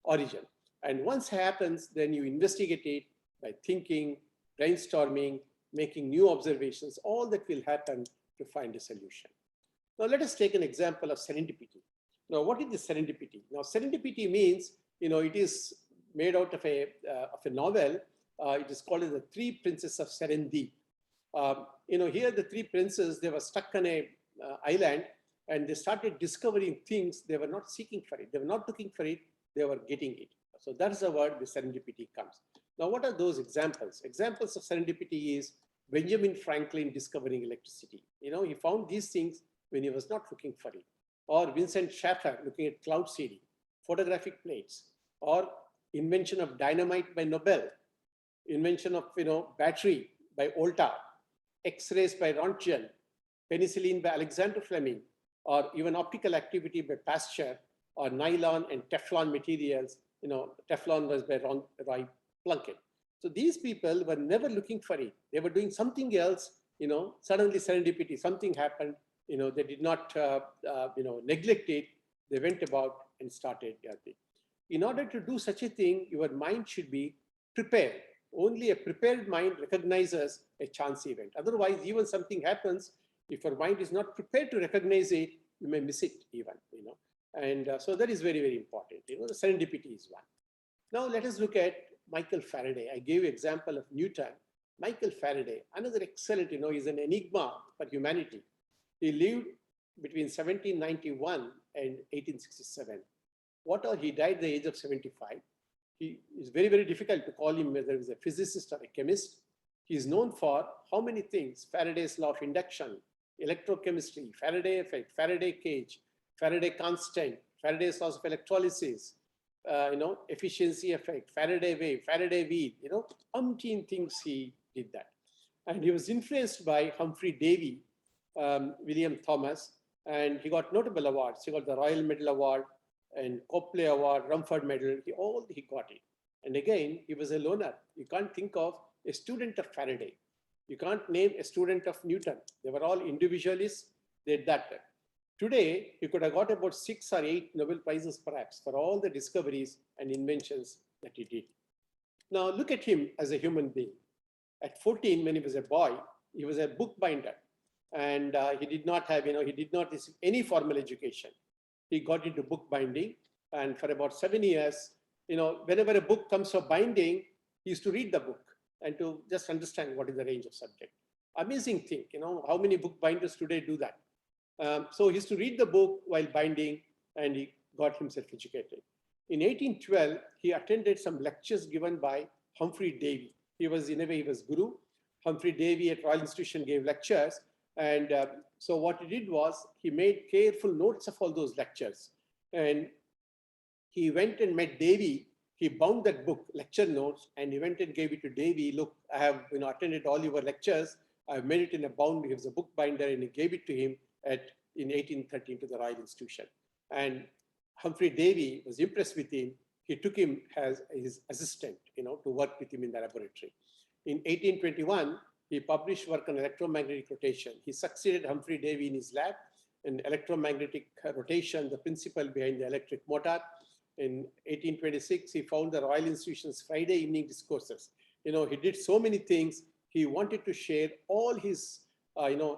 origin. And once it happens, then you investigate it by thinking, brainstorming, making new observations, all that will happen to find a solution. Now let us take an example of serendipity. Now what is the serendipity? Now serendipity means, it is made out of a novel. It is called as the Three Princes of Serendi. Here the three princes, they were stuck on a island and they started discovering things. They were not seeking for it. They were not looking for it. They were getting it. So that is the word the serendipity comes. Now, what are those examples? Examples of serendipity is Benjamin Franklin discovering electricity. He found these things when he was not looking for it. Or Vincent Schaeffer looking at cloud seeding, photographic plates, or invention of dynamite by Nobel, invention of battery by Volta, X-rays by Rontgen, penicillin by Alexander Fleming, or even optical activity by Pasteur, or nylon and Teflon materials. Teflon was by Roy Plunkett. So these people were never looking for it. They were doing something else. Suddenly serendipity, something happened. They did not neglect it. They went about and started their thing. In order to do such a thing, your mind should be prepared. Only a prepared mind recognizes a chance event. Otherwise, even something happens, if your mind is not prepared to recognize it, you may miss it even, And so that is very, very important. The serendipity is one. Now let us look at Michael Faraday. I gave you an example of Newton. Michael Faraday, another excellent, is an enigma for humanity. He lived between 1791 and 1867. He died at the age of 75. He is very, very difficult to call him whether he's a physicist or a chemist. He is known for how many things? Faraday's law of induction, electrochemistry, Faraday effect, Faraday cage, Faraday constant, Faraday's laws of electrolysis, efficiency effect, Faraday wave, Faraday wheel, umpteen things he did that. And he was influenced by Humphrey Davy, William Thomas, and he got notable awards. He got the Royal Medal Award and Copley Award, Rumford Medal, he got it. And again, he was a loner. You can't think of a student of Faraday. You can't name a student of Newton. They were all individualists. They did that. Today, he could have got about 6 or 8 Nobel Prizes perhaps for all the discoveries and inventions that he did. Now look at him as a human being. At 14, when he was a boy, he was a bookbinder. And he did not have, he did not receive any formal education. He got into bookbinding. And for about 7 years, whenever a book comes for binding, he used to read the book and to just understand what is the range of subject. Amazing thing, how many bookbinders today do that? So he used to read the book while binding and he got himself educated. In 1812, he attended some lectures given by Humphrey Davy. He was, in a way, he was guru. Humphrey Davy at Royal Institution gave lectures. And so what he did was he made careful notes of all those lectures. And he went and met Davy. He bound that book, lecture notes, and he went and gave it to Davy. Look, I have attended all your lectures. I've made it in a bound. He was a bookbinder, and he gave it to him in 1813 to the Royal Institution. And Humphrey Davy was impressed with him. He took him as his assistant, to work with him in the laboratory. In 1821, he published work on electromagnetic rotation. He succeeded Humphrey Davy in his lab in electromagnetic rotation, the principle behind the electric motor. In 1826, he found the Royal Institution's Friday evening discourses. He did so many things. He wanted to share all his,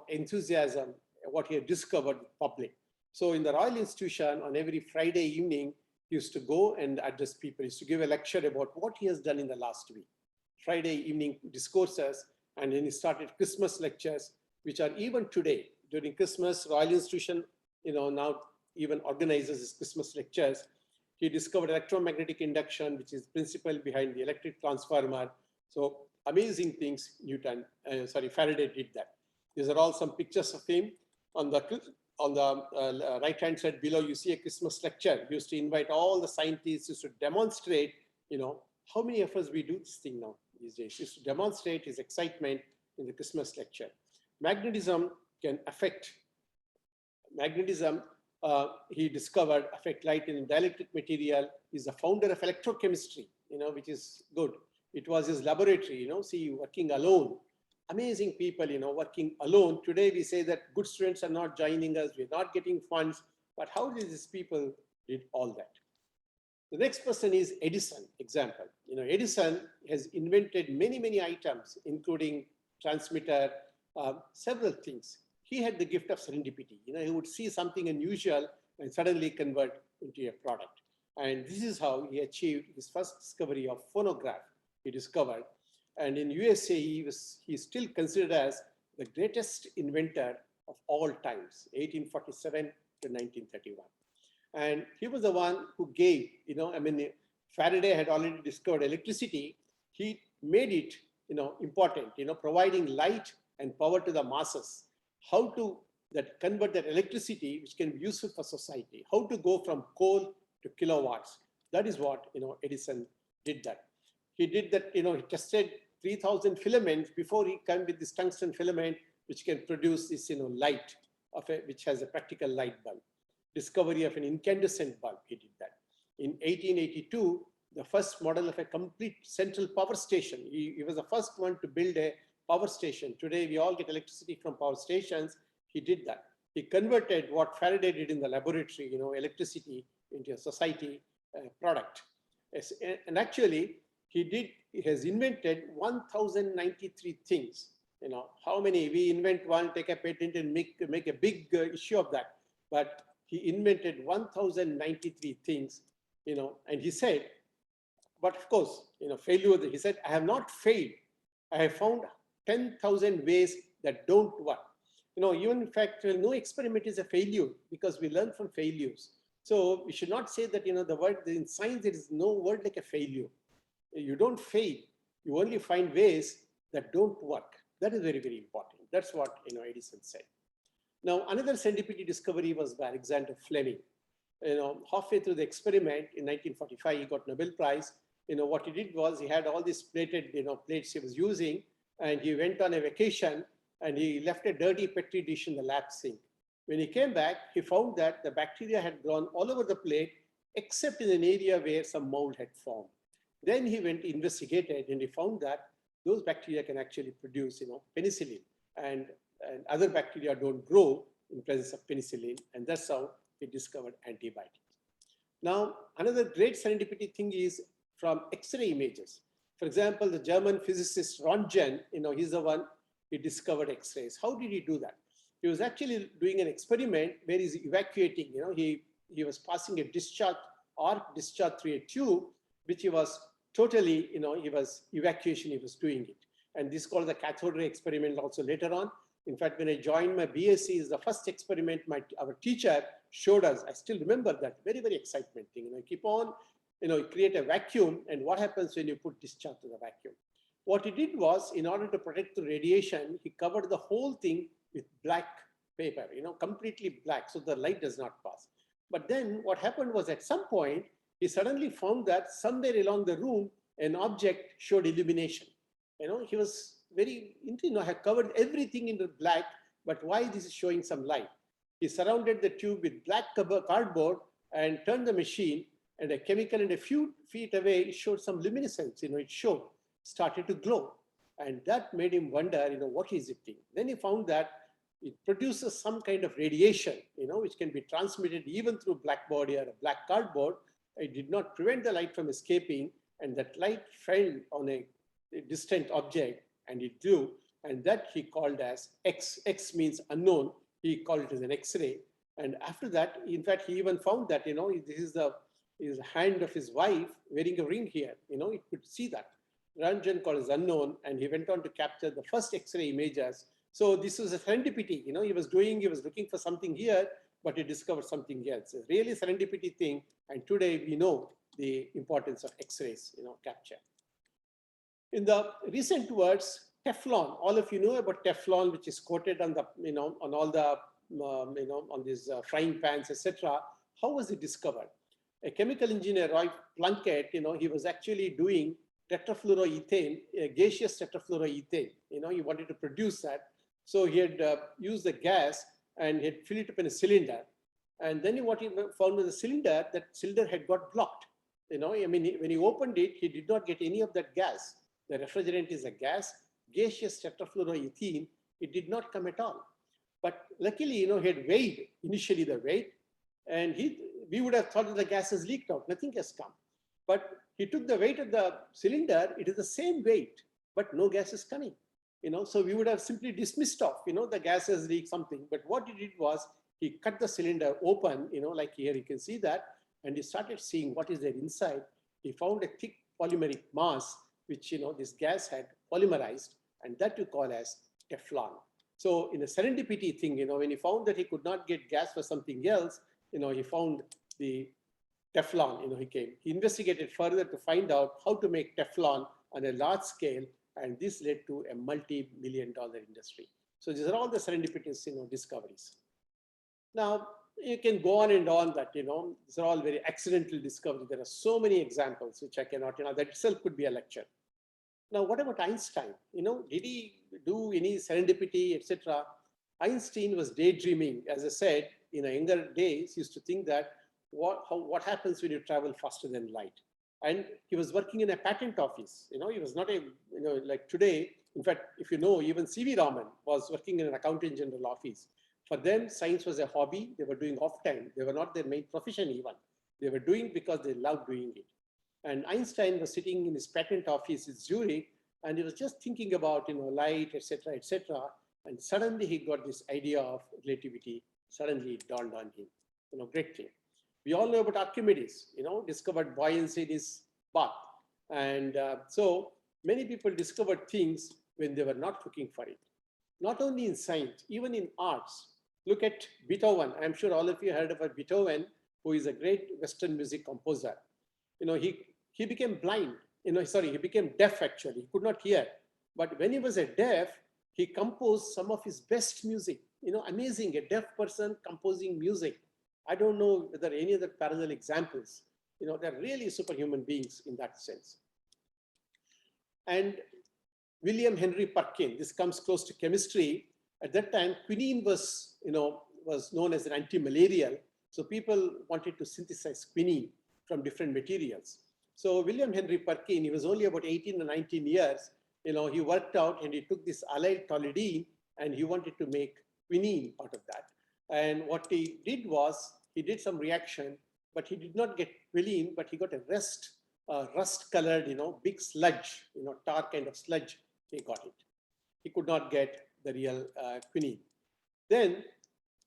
enthusiasm, what he had discovered with public. So in the Royal Institution, on every Friday evening, he used to go and address people. He used to give a lecture about what he has done in the last week. Friday evening discourses, and then he started Christmas lectures, which are even today, during Christmas, Royal Institution, now even organizes his Christmas lectures. He discovered electromagnetic induction, which is principle behind the electric transformer. So amazing things Faraday did that. These are all some pictures of him. On the right-hand side below, you see a Christmas lecture. We used to invite all the scientists to demonstrate, how many of us we do this thing now these days, is to demonstrate his excitement in the Christmas lecture. Magnetism can affect, he discovered affect light in dielectric material. He's the founder of electrochemistry, which is good. It was his laboratory, see, working alone. Amazing people, working alone. Today we say that good students are not joining us, we're not getting funds, but how did these people did all that? The next person is Edison, example. Edison has invented many, many items, including transmitter, several things. He had the gift of serendipity. He would see something unusual and suddenly convert into a product. And this is how he achieved his first discovery of phonograph. He discovered, and in USA, he's still considered as the greatest inventor of all times, 1847 to 1931. And he was the one who gave, Faraday had already discovered electricity. He made it, important, providing light and power to the masses. How to convert that electricity, which can be useful for society. How to go from coal to kilowatts. That is what, Edison did that. He did that, he tested 3,000 filaments before he came with this tungsten filament, which can produce this, light, which has a practical light bulb. Discovery of an incandescent bulb, he did that. In 1882, the first model of a complete central power station. He was the first one to build a power station. Today, we all get electricity from power stations. He did that. He converted what Faraday did in the laboratory, electricity into a society product. And actually, he has invented 1,093 things. How many? We invent one, take a patent and make a big issue of that. But he invented 1,093 things, and he said, but of course, failure, he said, I have not failed. I have found 10,000 ways that don't work. Even in fact, no experiment is a failure because we learn from failures. So we should not say that, the word in science, there is no word like a failure. You don't fail. You only find ways that don't work. That is very, very important. That's what, Edison said. Now, another serendipity discovery was by Alexander Fleming. Halfway through the experiment in 1945, he got Nobel Prize. What he did was he had all these plated, plates he was using, and he went on a vacation and he left a dirty Petri dish in the lab sink. When he came back, he found that the bacteria had grown all over the plate, except in an area where some mold had formed. Then he went investigated and he found that those bacteria can actually produce, penicillin, and other bacteria don't grow in presence of penicillin, and that's how he discovered antibiotics. Now, another great serendipity thing is from X-ray images. For example, the German physicist Röntgen, he's the one who discovered X-rays. How did he do that? He was actually doing an experiment where he's evacuating, he was passing a discharge, arc discharge through a tube, which he was totally, he was doing it. And this is called the cathode ray experiment also later on. In fact, when I joined my BSc, is the first experiment our teacher showed us. I still remember that, very, very excitement thing. Keep on, create a vacuum, and what happens when you put discharge to the vacuum? What he did was, in order to protect the radiation, he covered the whole thing with black paper, completely black, so the light does not pass. But then what happened was, at some point, he suddenly found that somewhere along the room, an object showed illumination. He was very, had covered everything in the black, but why this is showing some light? He surrounded the tube with black cardboard and turned the machine, and a chemical and a few feet away, it showed some luminescence, it started to glow. And that made him wonder, what is it thing? Then he found that it produces some kind of radiation, which can be transmitted even through black body or a black cardboard. It did not prevent the light from escaping, and that light fell on a distant object and it grew, and that he called as X. X means unknown. He called it as an X-ray. And after that, in fact, he even found that, this is the hand of his wife wearing a ring here. It could see that. Röntgen called as unknown, and he went on to capture the first X-ray images. So this was a serendipity. He was looking for something here, but he discovered something else. A really serendipity thing. And today we know the importance of X-rays, capture. In the recent words, Teflon, all of you know about Teflon, which is coated on the, on all the, on these frying pans, etc. How was it discovered? A chemical engineer, Roy Plunkett, he was actually doing tetrafluoroethane, gaseous tetrafluoroethane. He wanted to produce that. So he had used the gas and he had filled it up in a cylinder. And then what he found was the cylinder, that cylinder had got blocked. When he opened it, he did not get any of that gas. The refrigerant is a gas, gaseous tetrafluoroethane, it did not come at all. But luckily, he had weighed initially the weight, and we would have thought that the gas has leaked out, nothing has come. But he took the weight of the cylinder, it is the same weight, but no gas is coming. So we would have simply dismissed off, the gas has leaked something. But what he did was, he cut the cylinder open, like here you can see that, and he started seeing what is there inside. He found a thick polymeric mass, which this gas had polymerized, and that you call as Teflon. So in a serendipity thing, when he found that he could not get gas for something else, he found the Teflon, he investigated further to find out how to make Teflon on a large scale, and this led to a multi-million-dollar industry. So these are all the serendipitous, discoveries. Now, you can go on and on that, these are all very accidental discoveries. There are so many examples which I cannot, that itself could be a lecture. Now, what about Einstein? Did he do any serendipity, etc.? Einstein was daydreaming, as I said, in younger days, he used to think that what happens when you travel faster than light? And he was working in a patent office. He was not a, like today. In fact, if even C.V. Raman was working in an accountant general office. For them, science was a hobby. They were doing off time. They were not their main profession even. They were doing because they loved doing it. And Einstein was sitting in his patent office in Zurich, and he was just thinking about, light, etc., etc. And suddenly he got this idea of relativity. Suddenly it dawned on him. Great thing. We all know about Archimedes, discovered buoyancy in his bath. And so many people discovered things when they were not looking for it. Not only in science, even in arts. Look at Beethoven. I'm sure all of you heard about Beethoven, who is a great Western music composer. He became blind. He became deaf actually. He could not hear. But when he was a deaf, he composed some of his best music. Amazing, a deaf person composing music. I don't know whether any other parallel examples. They're really superhuman beings in that sense. And William Henry Perkin, this comes close to chemistry. At that time, quinine was known as an anti-malarial. So people wanted to synthesize quinine from different materials. So William Henry Perkin, he was only about 18 or 19 years. He worked out and he took this allyl toluidine and he wanted to make quinine out of that. And what he did was, he did some reaction, but he did not get quinine, but he got a rust-colored, big sludge, tar kind of sludge, he got it. He could not get the real quinine. Then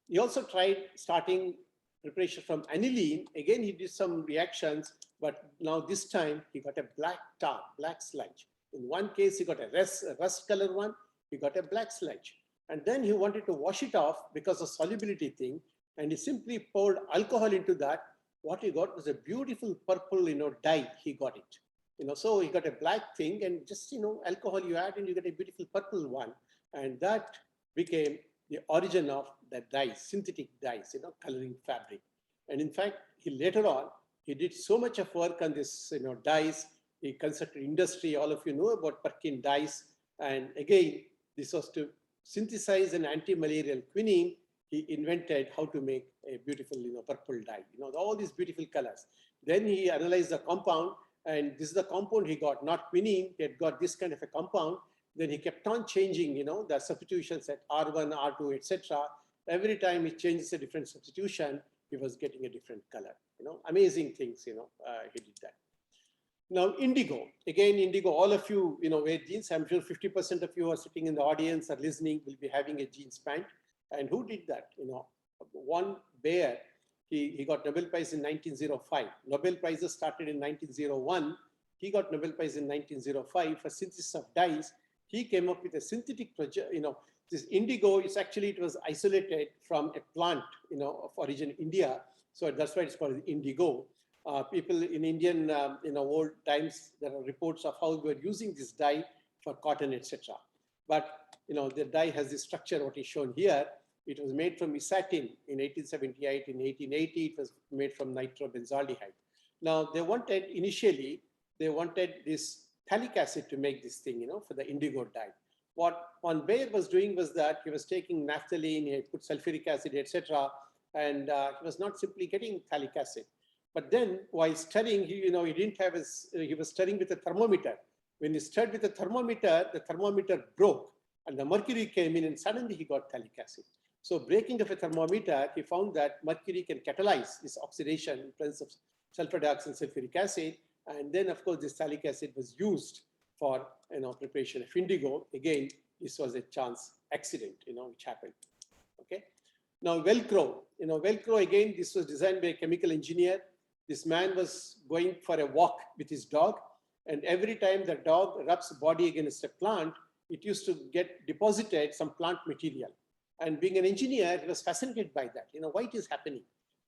he also tried starting preparation from aniline. Again, he did some reactions, but now this time he got a black tar, black sludge. In one case, he got a rust-colored one, he got a black sludge. And then he wanted to wash it off because of solubility thing, and he simply poured alcohol into that. What he got was a beautiful purple, dye. He got it. So he got a black thing, and just alcohol you add, and you get a beautiful purple one, and that became the origin of the dyes, synthetic dyes, coloring fabric. And in fact, later on, he did so much of work on this, dyes. He constructed industry. All of you know about Perkin dyes, and again, this was to synthesize an anti-malarial quinine. He invented how to make a beautiful, purple dye, all these beautiful colors. Then he analyzed the compound, and this is the compound he got, not quinine. He had got this kind of a compound. Then he kept on changing, the substitutions at R1, R2, etc. Every time he changes a different substitution, he was getting a different color. Amazing things, he did that. Now, indigo. Again, indigo, all of you, wear jeans. I'm sure 50% of you who are sitting in the audience or listening will be having a jeans pant. And who did that? One Bayer, he got Nobel Prize in 1905. Nobel Prizes started in 1901. He got Nobel Prize in 1905 for synthesis of dyes. He came up with a synthetic This indigo is actually, it was isolated from a plant, of origin India. So that's why it's called indigo. People in Indian, old times, there are reports of how we were using this dye for cotton, etc. But, the dye has this structure, what is shown here. It was made from isatin in 1878. In 1880, it was made from nitrobenzaldehyde. Now, initially, they wanted this phthalic acid to make this thing, for the indigo dye. What Von Baer was doing was that he was taking naphthalene, he put sulfuric acid, etc. And he was not simply getting phthalic acid. But then while stirring, he was stirring with a thermometer. When he stirred with the thermometer broke and the mercury came in and suddenly he got phthalic acid. So breaking of a thermometer, he found that mercury can catalyze this oxidation in presence of sulfur dioxide and sulfuric acid. And then of course, this phthalic acid was used for preparation of indigo. Again, this was a chance accident, which happened. Okay. Now Velcro, Velcro again, this was designed by a chemical engineer. This man was going for a walk with his dog, and every time the dog rubs body against a plant, it used to get deposited some plant material. And being an engineer, he was fascinated by that, why it is happening.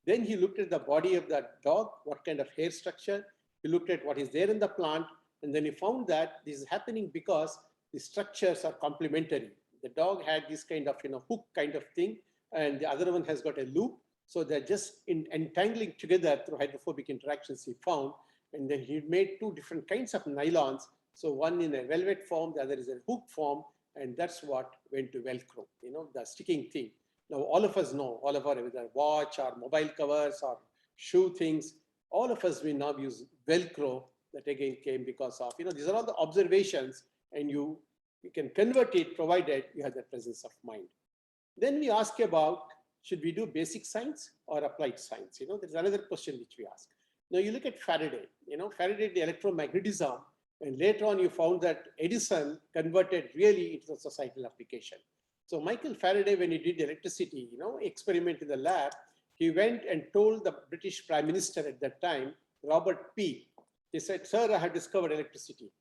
Then he looked at the body of that dog, what kind of hair structure. He looked at what is there in the plant, and then he found that this is happening because the structures are complementary. The dog had this kind of hook kind of thing, and the other one has got a loop. So they're just entangling together through hydrophobic interactions he found. And then he made two different kinds of nylons. So one in a velvet form, the other is a hook form. And that's what went to Velcro, the sticking thing. Now, all of us know, all of our whether watch or mobile covers or shoe things, all of us, we now use Velcro. That again came because of, these are all the observations, and you can convert it provided you have the presence of mind. Then we ask about, should we do basic science or applied science? There's another question which we ask. Now you look at Faraday, Faraday, the electromagnetism, and later on you found that Edison converted really into a societal application. So Michael Faraday, when he did electricity, experiment in the lab, he went and told the British Prime Minister at that time, Robert P. He said, "Sir, I have discovered electricity."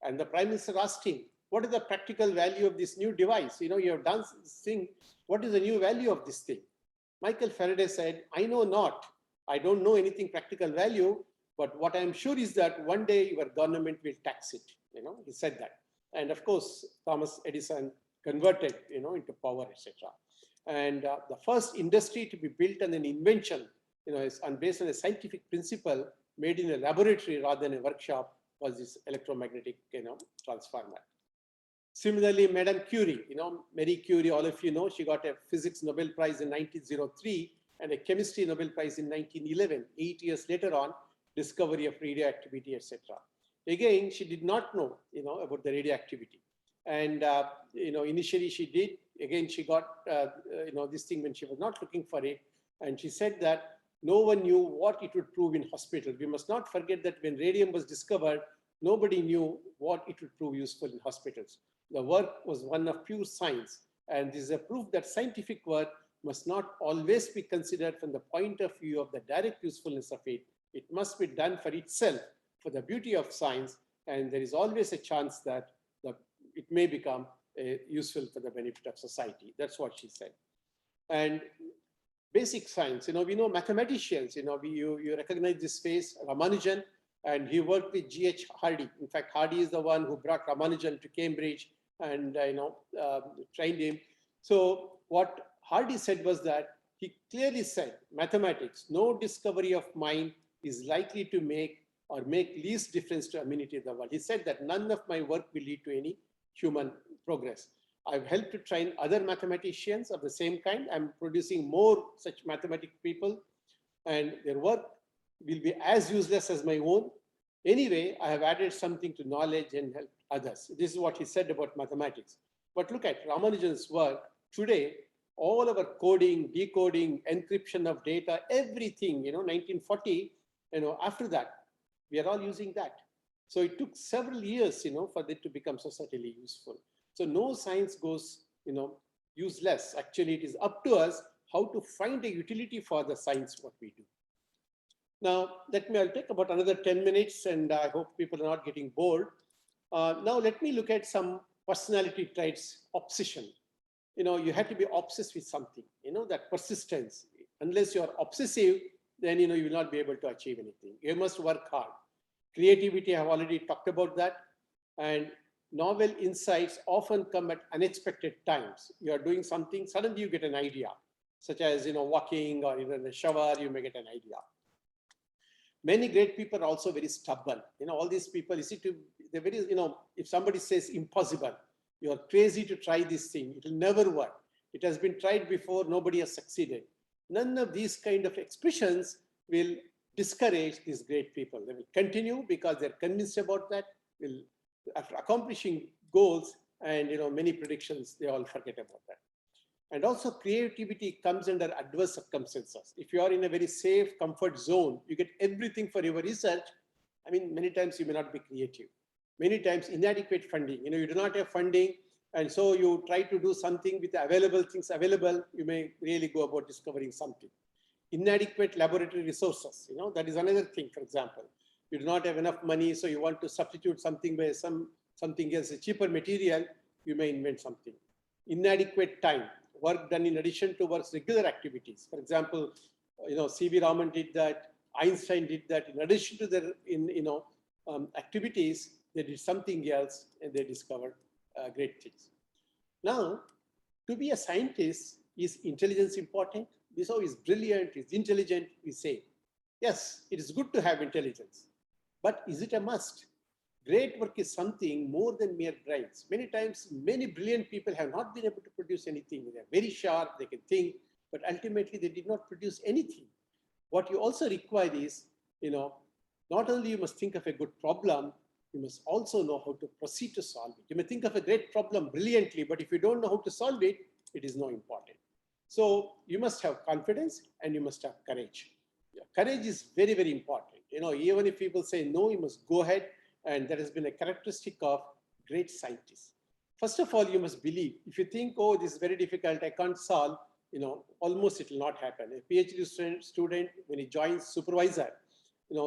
And the Prime Minister asked him, "What is the practical value of this new device? You have done this thing. What is the new value of this thing?" Michael Faraday said, "I know not. I don't know anything practical value, but what I'm sure is that one day your government will tax it." He said that. And of course, Thomas Edison converted, into power, etc. And the first industry to be built on an invention, is based on a scientific principle made in a laboratory rather than a workshop, was this electromagnetic, transformer. Similarly, Madame Curie, Marie Curie, all of you know, she got a physics Nobel Prize in 1903 and a chemistry Nobel Prize in 1911. 8 years later on, discovery of radioactivity, etc. Again, she did not know, about the radioactivity. And, initially she did. Again, she got, this thing when she was not looking for it. And she said that no one knew what it would prove in hospital. We must not forget that when radium was discovered, nobody knew what it would prove useful in hospitals. The work was one of pure science. And this is a proof that scientific work must not always be considered from the point of view of the direct usefulness of it. It must be done for itself, for the beauty of science. And there is always a chance that it may become useful for the benefit of society. That's what she said. And basic science, we know mathematicians, you recognize this face, Ramanujan, and he worked with G.H. Hardy. In fact, Hardy is the one who brought Ramanujan to Cambridge and, trained him. So what Hardy said was that he clearly said, mathematics, no discovery of mind is likely to make least difference to amenity of the world. He said that none of my work will lead to any human progress. I've helped to train other mathematicians of the same kind. I'm producing more such mathematical people, and their work will be as useless as my own. Anyway, I have added something to knowledge and helped others. This is what he said about mathematics. But look at Ramanujan's work. Today, all our coding, decoding, encryption of data, everything, 1940, after that, we are all using that. So it took several years, for it to become societally useful. So no science goes, useless. Actually, it is up to us how to find a utility for the science, what we do. Now, I'll take about another 10 minutes, and I hope people are not getting bored. Now, let me look at some personality traits, obsession. you have to be obsessed with something, that persistence. Unless you're obsessive, then, you will not be able to achieve anything. You must work hard. Creativity, I have already talked about that. And novel insights often come at unexpected times. You are doing something, suddenly you get an idea, such as, walking or even in the shower, you may get an idea. Many great people are also very stubborn. All these people, they're very, if somebody says impossible, you're crazy to try this thing, it will never work. It has been tried before, nobody has succeeded. None of these kind of expressions will discourage these great people. They will continue because they're convinced about that. After accomplishing goals and many predictions, they all forget about that. And also creativity comes under adverse circumstances. If you are in a very safe comfort zone, you get everything for your research. I mean, many times you may not be creative. Many times inadequate funding, you do not have funding. And so you try to do something with the available things available, you may really go about discovering something. Inadequate laboratory resources, that is another thing. For example, you do not have enough money, so you want to substitute something by something else, a cheaper material, you may invent something. Inadequate time, work done in addition to one's regular activities. For example, C.V. Raman did that, Einstein did that. In addition to their activities, they did something else and they discovered great things. Now, to be a scientist, is intelligence important? This is brilliant, is intelligent, we say. Yes, it is good to have intelligence, but is it a must? Great work is something more than mere brains. Many times, many brilliant people have not been able to produce anything. They are very sharp, they can think, but ultimately they did not produce anything. What you also require is, not only you must think of a good problem, you must also know how to proceed to solve it. You may think of a great problem brilliantly, but if you don't know how to solve it, it is no important. So you must have confidence and you must have courage. Yeah, courage is very, very important. Even if people say no, you must go ahead. And that has been a characteristic of great scientists. First of all, you must believe. If you think, oh, this is very difficult, I can't solve, almost it will not happen. A PhD student, when he joins supervisor,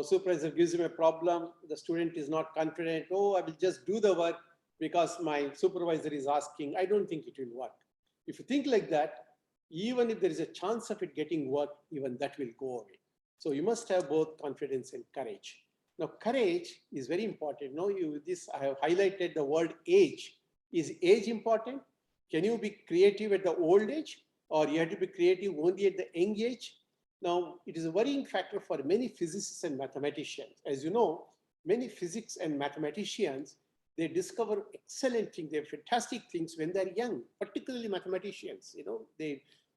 supervisor gives him a problem, the student is not confident, oh, I will just do the work because my supervisor is asking, I don't think it will work. If you think like that, even if there is a chance of it getting work, even that will go away. So you must have both confidence and courage. Now, courage is very important. I have highlighted the word age. Is age important? Can you be creative at the old age, or you have to be creative only at the young age? Now, it is a worrying factor for many physicists and mathematicians. As you know, many physics and mathematicians, they discover excellent things, they have fantastic things when they're young, particularly mathematicians.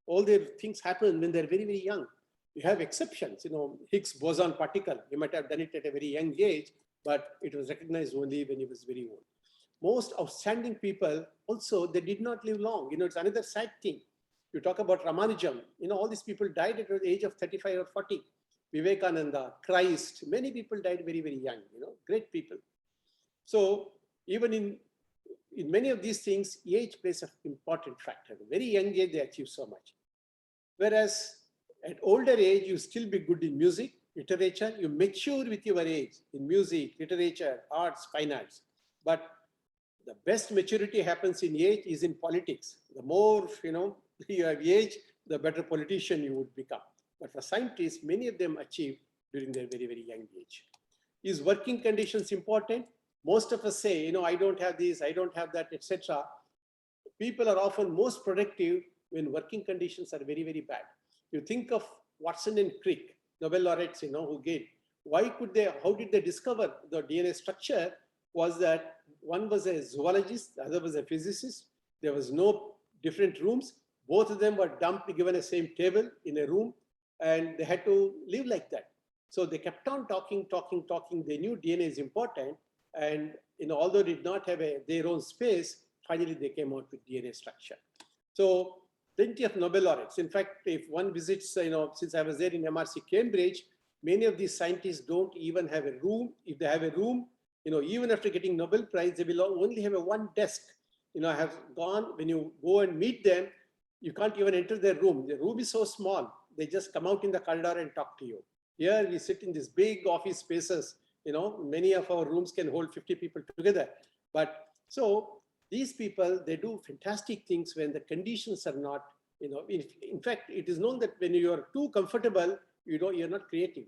All their things happen when they're very, very young. You have exceptions, Higgs boson particle, he might have done it at a very young age, but it was recognized only when he was very old. Most outstanding people also, they did not live long. It's another sad thing. You talk about Ramanujam, all these people died at the age of 35 or 40. Vivekananda, Christ, many people died very, very young, great people. So even in many of these things, age plays an important factor. Very young age, they achieve so much. Whereas at older age, you still be good in music, literature, you mature with your age in music, literature, arts, fine arts. But the best maturity happens in age is in politics. The more, you have age, the better politician you would become. But for scientists, many of them achieve during their very, very young age. Is working conditions important? Most of us say, I don't have this, I don't have that, etc. People are often most productive when working conditions are very, very bad. You think of Watson and Crick, Nobel laureates, who gave. How did they discover the DNA structure? Was that one was a zoologist, the other was a physicist. There was no different rooms. Both of them were given a same table in a room, and they had to live like that. So they kept on talking. They knew DNA is important. And although they did not have their own space, finally they came out with DNA structure. So plenty of Nobel laureates. In fact, if one visits, since I was there in MRC Cambridge, many of these scientists don't even have a room. If they have a room, even after getting Nobel Prize, they will only have one desk. I have gone, when you go and meet them, you can't even enter their room. The room is so small. They just come out in the corridor and talk to you. Here we sit in these big office spaces. Many of our rooms can hold 50 people together. But so These people, they do fantastic things when the conditions are not, in fact, it is known that when you are too comfortable, you're not creative.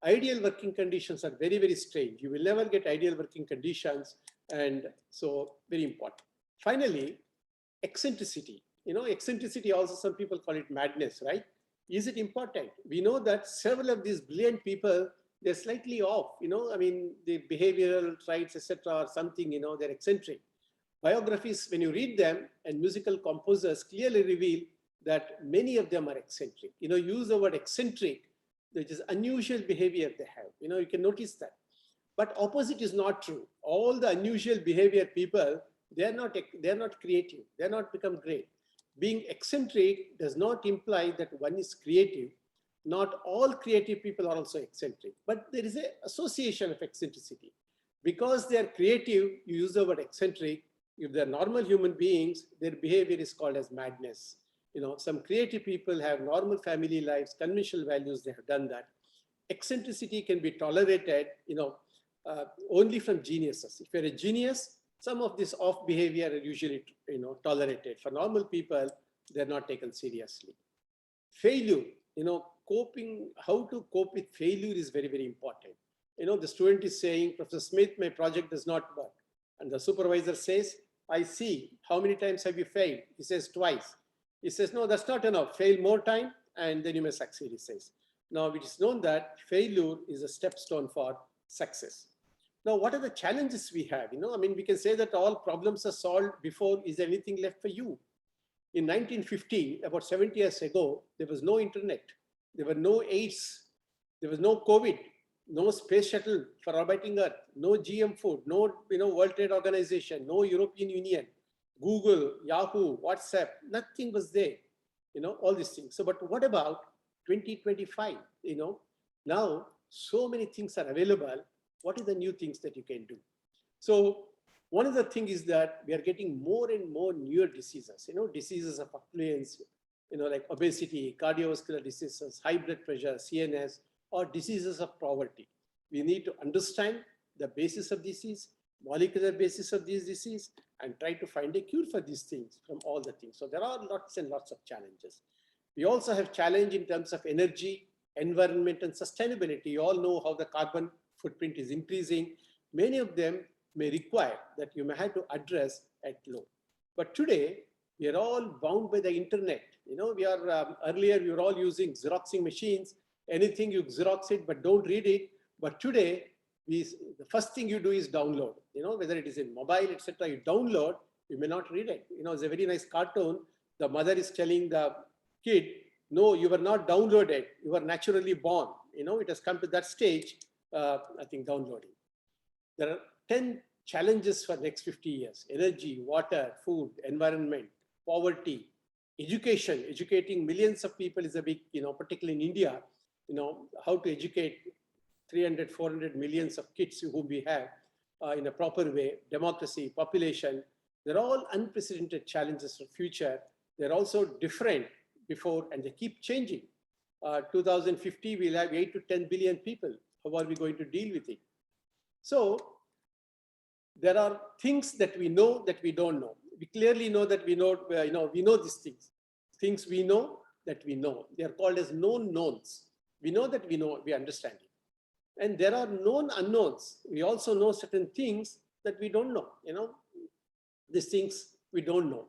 Ideal working conditions are very, very strange. You will never get ideal working conditions. And so very important. Finally, eccentricity. Eccentricity also, some people call it madness, right? Is it important? We know that several of these brilliant people, they're slightly off, the behavioral traits, etc., or something, they're eccentric. Biographies, when you read them, and musical composers clearly reveal that many of them are eccentric. Use the word eccentric, which is unusual behavior they have. You can notice that. But opposite is not true. All the unusual behavior people, they're not creative. They're not become great. Being eccentric does not imply that one is creative. Not all creative people are also eccentric, but there is an association of eccentricity. Because they are creative, you use the word eccentric. If they're normal human beings, their behavior is called as madness. Some creative people have normal family lives, conventional values, they have done that. Eccentricity can be tolerated, only from geniuses. If you're a genius, some of this off behavior are usually, tolerated. For normal people, they're not taken seriously. Failure, how to cope with failure is very, very important. The student is saying, Professor Smith, my project does not work. And the supervisor says, I see, how many times have you failed? He says, twice. He says, no, that's not enough. Fail more time, and then you may succeed, he says. Now, it is known that failure is a stepstone for success. Now, what are the challenges we have? We can say that all problems are solved before. Is there anything left for you? In 1950, about 70 years ago, there was no internet. There were no AIDS. There was no COVID, no space shuttle for orbiting Earth, no GM food, no World Trade Organization, no European Union, Google, Yahoo, WhatsApp, nothing was there. All these things. So, but what about 2025? Now so many things are available. What are the new things that you can do? So one of the things is that we are getting more and more newer diseases, diseases of affluence, like obesity, cardiovascular diseases, high blood pressure, CNS, or diseases of poverty. We need to understand the basis of disease, molecular basis of this disease, and try to find a cure for these things from all the things. So there are lots and lots of challenges. We also have challenge in terms of energy, environment, and sustainability. You all know how the carbon footprint is increasing. Many of them may require that you may have to address at low. But today, we are all bound by the internet. Earlier we were all using Xeroxing machines. Anything you Xerox it, but don't read it. But today, the first thing you do is download. Whether it is in mobile, etc. You download, you may not read it. It's a very nice cartoon. The mother is telling the kid, no, you were not downloaded. You were naturally born. It has come to that stage. I think downloading. There are 10 challenges for next 50 years. Energy, water, food, environment, poverty, education. Educating millions of people is a big, particularly in India, how to educate 300, 400 millions of kids whom we have in a proper way. Democracy, population, they're all unprecedented challenges for future. They're also different before, and they keep changing. 2050, we'll have 8 to 10 billion people. How are we going to deal with it? So there are things that we know that we don't know. We clearly know that we know these things. Things we know that we know. They are called as known knowns. We know that we know, we understand it. And there are known unknowns. We also know certain things that we don't know. These things we don't know.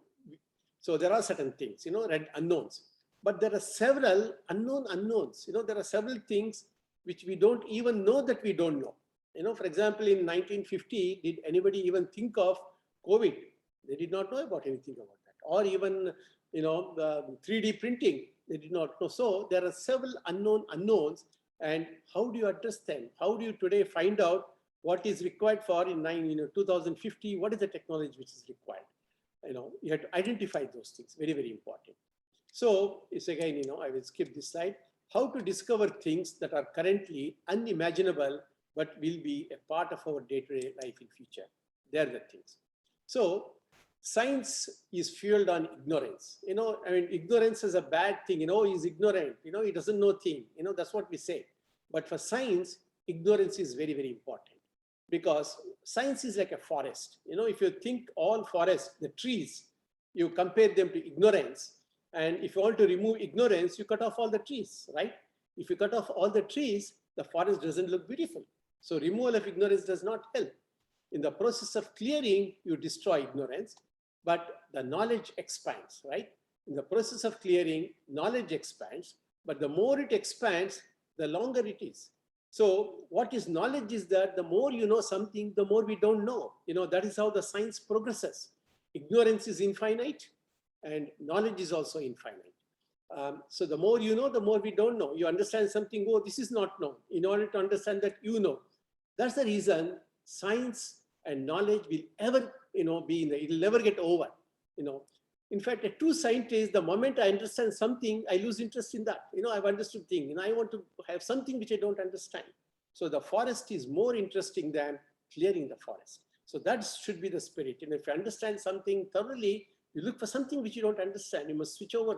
So there are certain things, red unknowns. But there are several unknown unknowns. There are several things which we don't even know that we don't know. For example, in 1950, did anybody even think of COVID? They did not know about anything about that. Or even, the 3D printing, they did not know. So there are several unknown unknowns. And how do you address them? How do you today find out what is required for in 2050? What is the technology which is required? You have to identify those things. Very, very important. So it's again, I will skip this slide. How to discover things that are currently unimaginable, but will be a part of our day-to-day life in future. They're the things. So science is fueled on ignorance. Ignorance is a bad thing. He's ignorant. He doesn't know things. That's what we say. But for science, ignorance is very, very important. because science is like a forest. You know, if you think all forests, the trees, you compare them to ignorance. And if you want to remove ignorance, you cut off all the trees, right? If you cut off all the trees, the forest doesn't look beautiful. So removal of ignorance does not help. In the process of clearing, you destroy ignorance, but the knowledge expands, right? In the process of clearing, knowledge expands, but the more it expands, the longer it is. So what is knowledge is that the more you know something, the more we don't know. You know, that is how the science progresses. Ignorance is infinite and knowledge is also infinite. So the more you know, the more we don't know. You understand something, oh, this is not known. In order to understand that, you know. That's the reason science and knowledge will ever, be in the, it'll never get over, In fact, a true scientist, the moment I understand something, I lose interest in that. I've understood things, and I want to have something which I don't understand. So the forest is more interesting than clearing the forest. So that should be the spirit. If you understand something thoroughly, you look for something which you don't understand. You must switch over.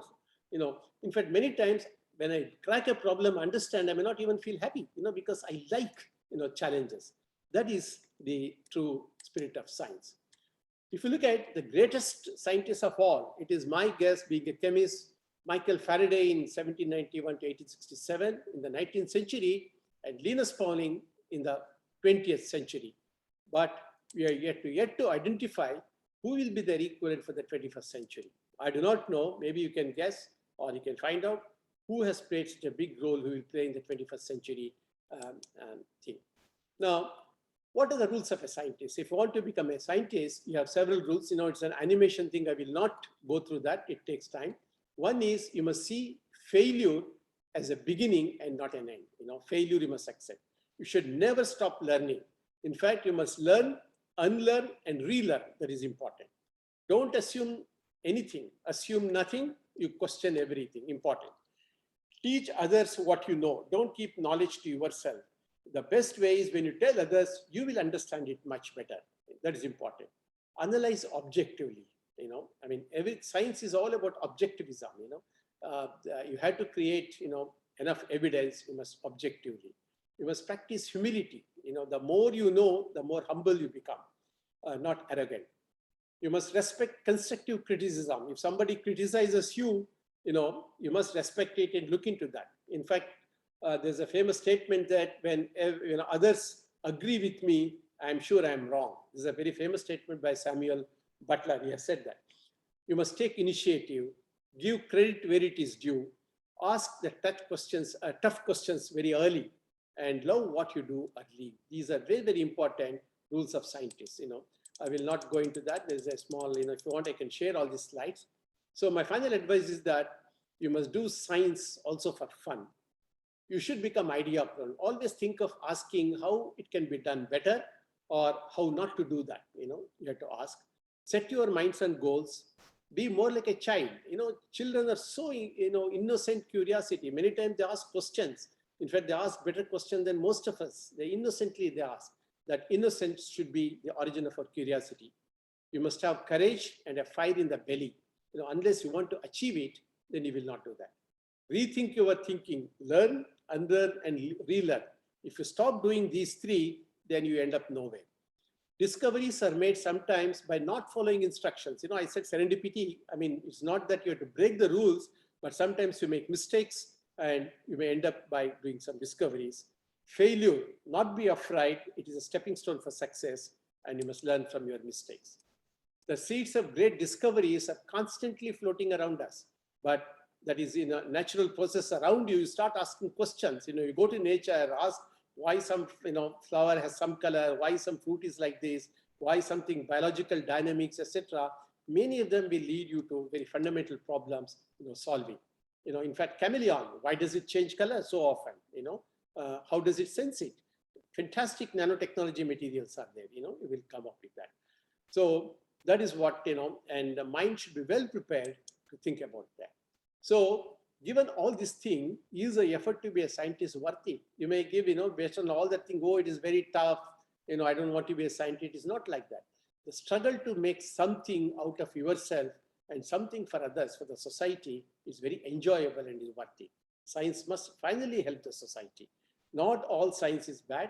In fact, many times when I crack a problem, understand, I may not even feel happy, because I like, challenges. That is the true spirit of science. If you look at the greatest scientists of all, it is my guess, being a chemist, Michael Faraday in 1791 to 1867 in the 19th century, and Linus Pauling in the 20th century. But we are yet to identify who will be their equivalent for the 21st century. I do not know. Maybe you can guess, or you can find out who has played such a big role who will play in the 21st century thing. Now, what are the rules of a scientist? If you want to become a scientist, you have several rules. It's an animation thing. I will not go through that. It takes time. One is you must see failure as a beginning and not an end. Failure you must accept. You should never stop learning. In fact, you must learn, unlearn, and relearn. That is important. Don't assume anything. Assume nothing. You question everything. Important. Teach others what you know. Don't keep knowledge to yourself. The best way is when you tell others, you will understand it much better. That is important. Analyze objectively. Every science is all about objectivism. You have to create, enough evidence. You must objectively. You must practice humility. The more you know, the more humble you become, not arrogant. You must respect constructive criticism. If somebody criticizes you, you must respect it and look into that. In fact, there's a famous statement that when others agree with me, I'm sure I'm wrong. This is a very famous statement by Samuel Butler. He has said that. You must take initiative, give credit where it is due, ask the tough questions very early, and love what you do early. These are very, very important rules of scientists. I will not go into that. There's a small, if you want, I can share all these slides. So my final advice is that you must do science also for fun. You should become idea prone. Always think of asking how it can be done better or how not to do that. You have to ask. Set your minds and goals. Be more like a child. Children are so, innocent curiosity. Many times they ask questions. In fact, they ask better questions than most of us. They ask. That innocence should be the origin of our curiosity. You must have courage and a fire in the belly. Unless you want to achieve it, then you will not do that. Rethink your thinking, learn, unlearn, and relearn. If you stop doing these three, then you end up nowhere. Discoveries are made sometimes by not following instructions. I said serendipity. It's not that you have to break the rules, but sometimes you make mistakes and you may end up by doing some discoveries. Failure, not be afraid. It is a stepping stone for success, and you must learn from your mistakes. The seeds of great discoveries are constantly floating around us, but that is in a natural process around you. You start asking questions. You go to nature, ask why some flower has some color, why some fruit is like this, why something biological dynamics, etc. Many of them will lead you to very fundamental problems, solving. In fact, chameleon, why does it change color so often? How does it sense it? Fantastic nanotechnology materials are there. You will come up with that. So that is what, and the mind should be well prepared to think about that. So given all this thing, is the effort to be a scientist worthy? You may give, based on all that thing, oh, it is very tough. I don't want to be a scientist. It's not like that. The struggle to make something out of yourself and something for others, for the society, is very enjoyable and is worthy. Science must finally help the society. Not all science is bad.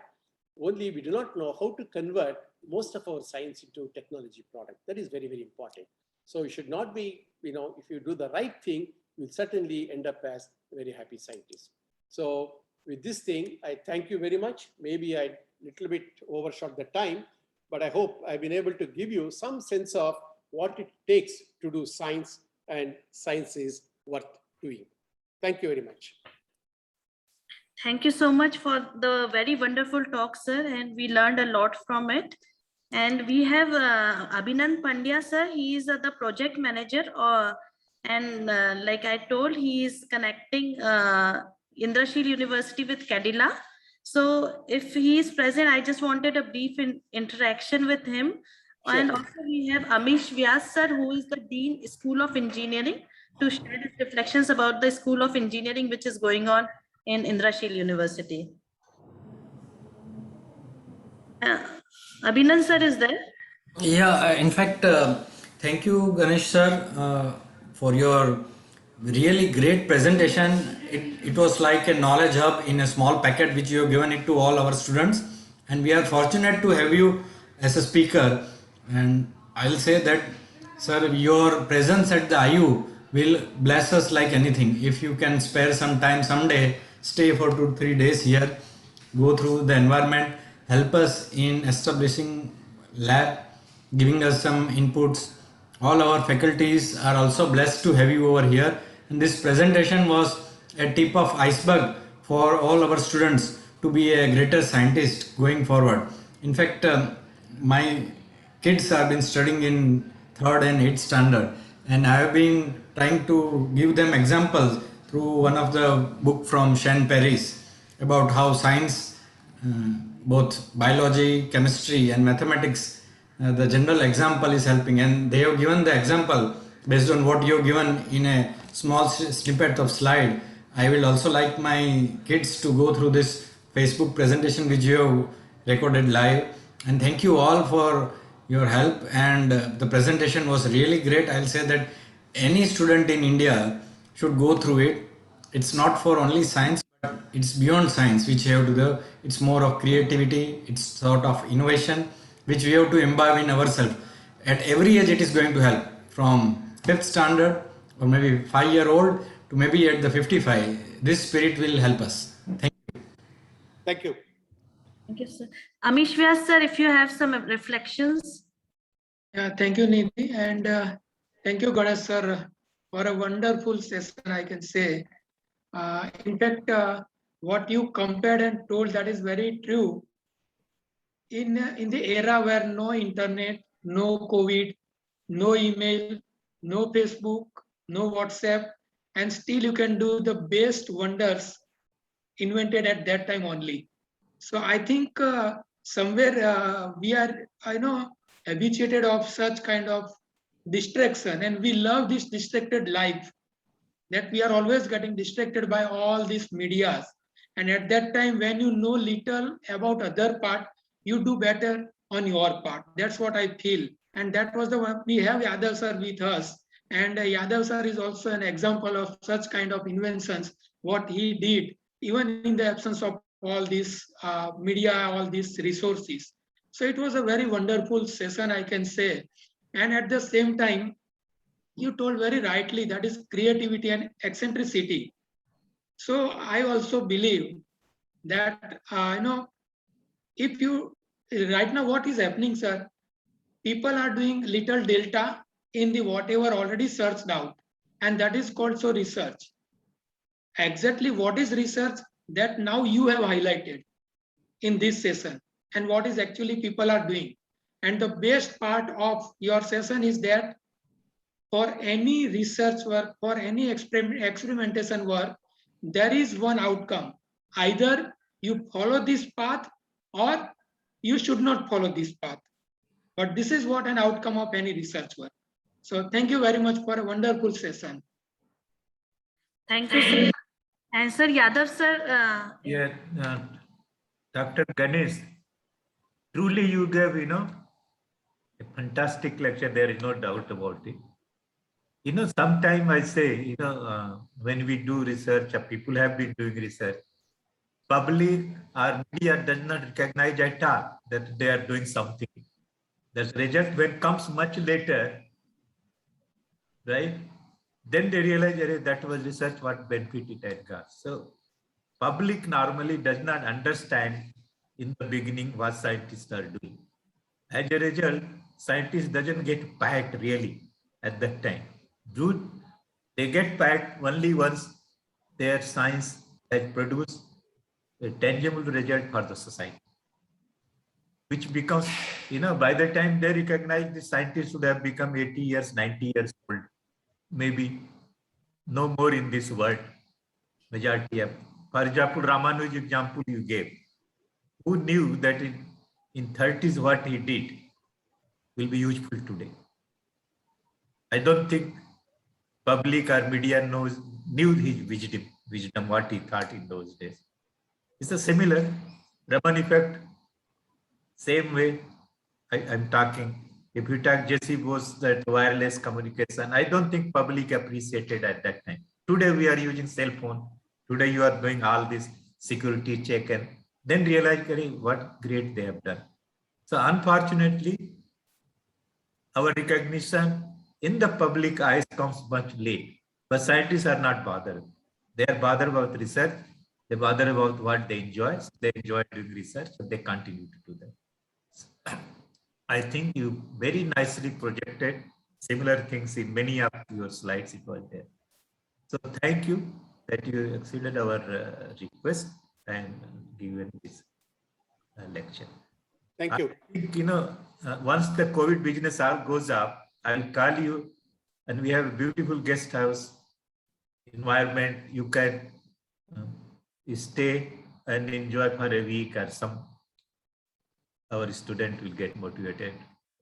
Only we do not know how to convert most of our science into technology product. That is very, very important. So you should not be, if you do the right thing, you'll certainly end up as a very happy scientist. So with this thing, I thank you very much. Maybe I little bit overshot the time, but I hope I've been able to give you some sense of what it takes to do science, and science is worth doing. Thank you very much. Thank you so much for the very wonderful talk, sir, and we learned a lot from it. And we have Abhinand Pandya, sir. He is the project manager, and like I told, he is connecting Indrashil University with Cadilla. So if he is present, I just wanted a brief interaction with him. Sure. And also we have Amish Vyas, sir, who is the Dean, School of Engineering, to share his reflections about the School of Engineering, which is going on in Indrashil University. Abhinand sir is there? Yeah, in fact, thank you, Ganesh sir, for your really great presentation. It was like a knowledge hub in a small packet which you have given it to all our students, and we are fortunate to have you as a speaker. And I'll say that, sir, your presence at the IU will bless us like anything. If you can spare some time someday, stay for 2-3 days here, go through the environment, help us in establishing lab, giving us some inputs. All our faculties are also blessed to have you over here, and this presentation was a tip of iceberg for all our students to be a greater scientist going forward. In fact, my kids have been studying in 3rd and 8th standard, and I have been trying to give them examples through one of the book from Sean Paris about how science, both biology, chemistry and mathematics, the general example is helping, and they have given the example based on what you have given in a small snippet of slide. I will also like my kids to go through this Facebook presentation which you have recorded live, and thank you all for your help, and the presentation was really great. I'll say that any student in India should go through it. It's not for only science, but it's beyond science which you have to do. It's more of creativity, it's sort of innovation which we have to imbibe in ourselves. At every age it is going to help, from 5th standard or maybe 5-year-old to maybe at the 55. This spirit will help us. Thank you. Thank you. Thank you, sir. Amish Vyas, sir, if you have some reflections. Yeah, thank you, Nidhi, and thank you, Ganesh sir, for a wonderful session, I can say. In fact, what you compared and told, that is very true. In the era where no internet, no COVID, no email, no Facebook, no WhatsApp, and still you can do the best wonders invented at that time only. So I think somewhere we are, habituated of such kind of distraction, and we love this distracted life, that we are always getting distracted by all these medias. And at that time, when you know little about other part, you do better on your part. That's what I feel. And that was the one. We have Yadav sir with us, and Yadav sir is also an example of such kind of inventions, what he did, even in the absence of all these media, all these resources. So it was a very wonderful session, I can say. And at the same time, you told very rightly, that is creativity and eccentricity. So I also believe that, if you, right now what is happening, sir, people are doing little delta in the whatever already searched out, and that is called so research. Exactly what is research, that now you have highlighted in this session, and what is actually people are doing. And the best part of your session is that for any research work, for any experimentation work, there is one outcome. Either you follow this path or you should not follow this path. But this is what an outcome of any research work. So thank you very much for a wonderful session. Thank you, sir. And sir, Yadav sir. Yeah, Dr. Ganesh, truly you gave, a fantastic lecture. There is no doubt about it. Sometime I say, when we do research, people have been doing research. public or media does not recognize at all that they are doing something. The result when comes much later, right? Then they realize that was research, what benefit it had got. So public normally does not understand in the beginning what scientists are doing. As a result, scientists doesn't get packed really at that time. They get packed only once their science has produced a tangible result for the society, which becomes, by the time they recognize, the scientists would have become 80 years, 90 years old, maybe no more in this world. Majority of, for example, Ramanuj example you gave, who knew that in 30s what he did will be useful today? I don't think public or media knew his wisdom, what he thought in those days. It's a similar Raman effect. Same way I'm talking. If you talk Jesse Bose, that wireless communication, I don't think public appreciated at that time. Today we are using cell phone. Today you are doing all this security check and then realize what great they have done. So unfortunately, our recognition in the public eyes comes much late, but scientists are not bothered. They are bothered about research. They bother about what they enjoy. So they enjoy doing research, so they continue to do that. I think you very nicely projected similar things in many of your slides. It was there. So thank you that you exceeded our request and given this lecture. Thank you. I think, once the COVID business all goes up, I'll call you, and we have a beautiful guest house environment. You can stay and enjoy for a week or some. Our student will get motivated.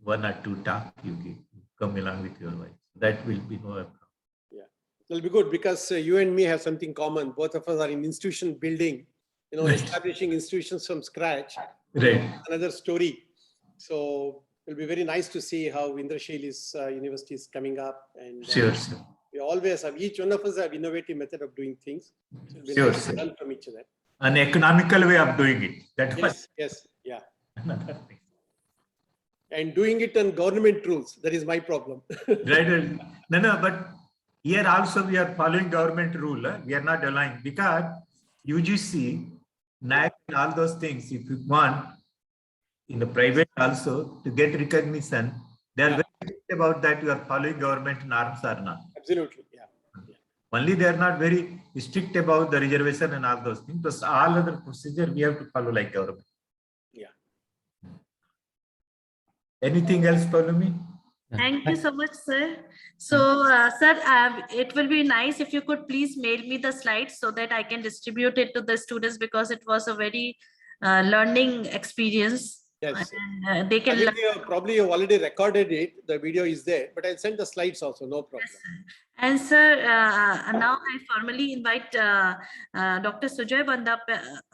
1 or 2 talk you come along with your wife. That will be no problem. Yeah, it'll be good because you and me have something common. Both of us are in institution building, Right. establishing institutions from scratch. Right. Another story. So it'll be very nice to see how Indrashili's university is coming up. And Sure. we always have, each one of us have innovative method of doing things. So it'll be Sure, nice to learn from each other. An economical way of doing it. That was Yes, yeah. another thing. And doing it on government rules. That is my problem. Right. No, but here also we are following government rule. We are not aligned because UGC, NAC, and all those things, if you want in the private also to get recognition, they are very strict about that. You are following government norms or not. Absolutely, yeah. Only they are not very strict about the reservation and all those things. But all other procedure we have to follow like government. Yeah. Anything else, Palumi? Thank you so much, sir. So, sir, it will be nice if you could please mail me the slides so that I can distribute it to the students, because it was a very learning experience. Yes. And they can learn. Probably you already recorded it. The video is there, but I'll send the slides also, no problem. Yes, sir. And sir, now I formally invite Dr. Sujoy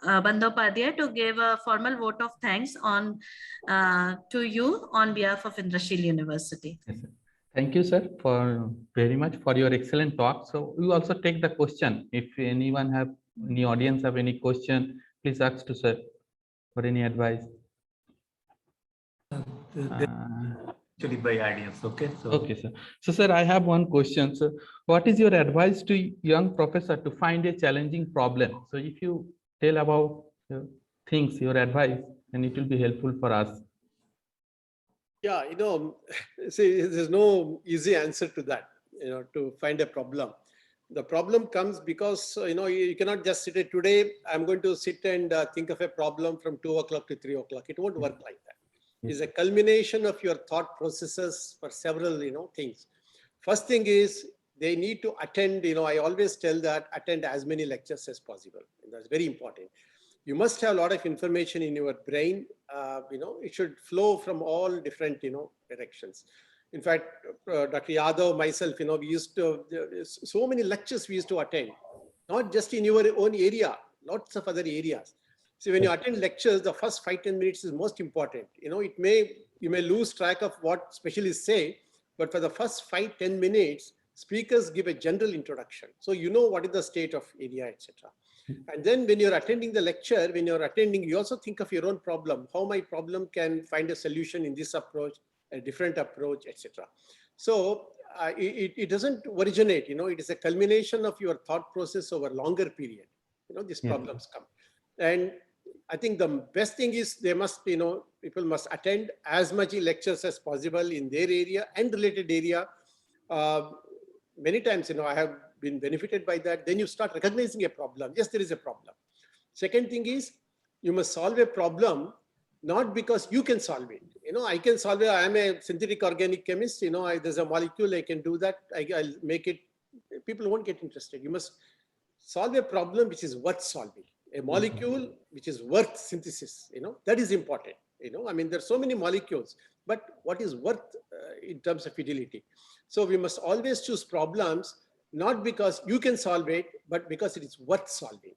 Bandyopadhyay to give a formal vote of thanks to you on behalf of Indrashil University. Yes, sir. Thank you, sir, for very much for your excellent talk. So we also take the question. If anyone have any audience have any question, please ask to sir for any advice. Actually by audience, okay? So, okay, sir. So, sir, I have one question. So, what is your advice to young professor to find a challenging problem? So, if you tell about things, your advice, and it will be helpful for us. Yeah, see, there's no easy answer to that, to find a problem. The problem comes because, you cannot just sit it today. I'm going to sit and think of a problem from 2 o'clock to 3 o'clock. It won't work like that. Is a culmination of your thought processes for several, things. First thing is they need to attend, I always tell that attend as many lectures as possible. And that's very important. You must have a lot of information in your brain. It should flow from all different, directions. In fact, Dr. Yadav, myself, we used to, so many lectures we used to attend, not just in your own area, lots of other areas. So when you attend lectures, the first 5-10 minutes is most important. You may lose track of what specialists say, but for the first 5-10 minutes, Speakers give a general introduction. So you know what is the state of area, etc. And then when you're attending the lecture, when you're attending, you also think of your own problem, how my problem can find a solution in this approach, a different approach, etc. So it doesn't originate, it is a culmination of your thought process over a longer period. These problems come. And I think the best thing is they must, people must attend as much lectures as possible in their area and related area. Many times, I have been benefited by that. Then you start recognizing a problem. Yes, there is a problem. Second thing is you must solve a problem, not because you can solve it. I can solve it. I am a synthetic organic chemist. There's a molecule, I can do that. I'll make it. People won't get interested. You must solve a problem which is worth solving. A molecule which is worth synthesis. That is important. I mean, there's so many molecules, but what is worth in terms of fidelity? So we must always choose problems, not because you can solve it, but because it is worth solving.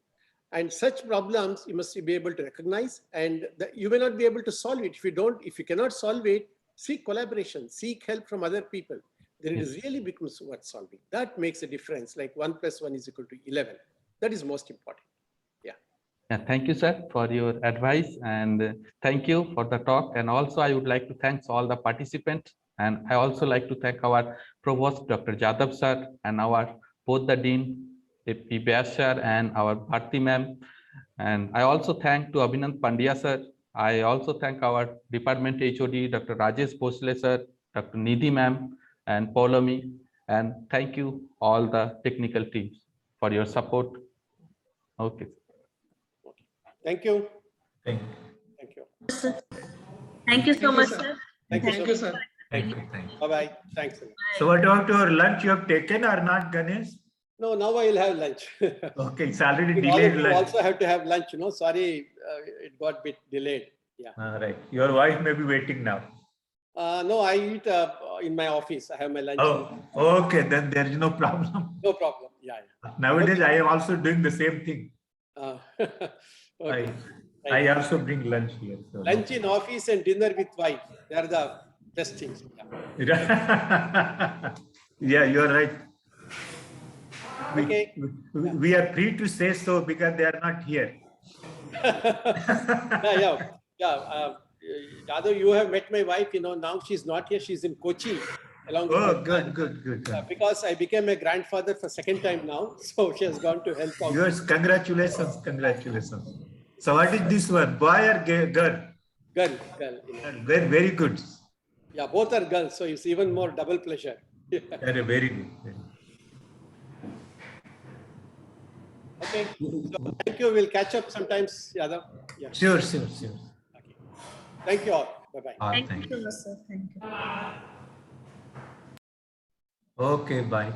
And such problems you must be able to recognize, and you may not be able to solve it. If you cannot solve it, seek collaboration, seek help from other people. Then it really becomes worth solving. That makes a difference, like 1 + 1 = 11. That is most important. Yeah, thank you, sir, for your advice, and thank you for the talk. And also I would like to thank all the participants. And I also like to thank our Provost, Dr. Jadhav sir, and both the Dean, P. Vyas sir, and our Bharti ma'am. And I also thank to Abhinand Pandya sir. I also thank our department HOD, Dr. Rajesh Bhosle sir, Dr. Nidhi ma'am, and Paulomi. And thank you all the technical teams for your support. Okay. Thank you. Thank you. Thank you. Thank you so much, sir. Thank you, sir. Thank you. Bye-bye. Thanks. So what about your lunch you have taken or not, Ganesh? No, now I will have lunch. Okay, it's already All delayed of you lunch. also have to have lunch, Sorry, it got a bit delayed. Yeah. Right. Your wife may be waiting now. No, I eat in my office. I have my lunch. Oh, okay. Then there is no problem. No problem. Yeah. Nowadays, Okay. I am also doing the same thing. Okay. I also bring lunch here. So Lunch in office and dinner with wife. They are the best things. Yeah, yeah, you are right. We are free to say so because they are not here. Yeah. Yadav, you have met my wife. Now she's not here. She's in Kochi. Along with Good. Because I became a grandfather for second time now, so she has gone to help out. Yours, congratulations. So what is this one, boy or girl? Girl. Very good. Yeah, both are girls, so it's even more double pleasure. Very good. Okay, so thank you. We'll catch up sometimes, Yadav. Yeah. Sure. Okay. Thank you all. Bye-bye. Thank you so much, sir. Thank you. Okay, bye.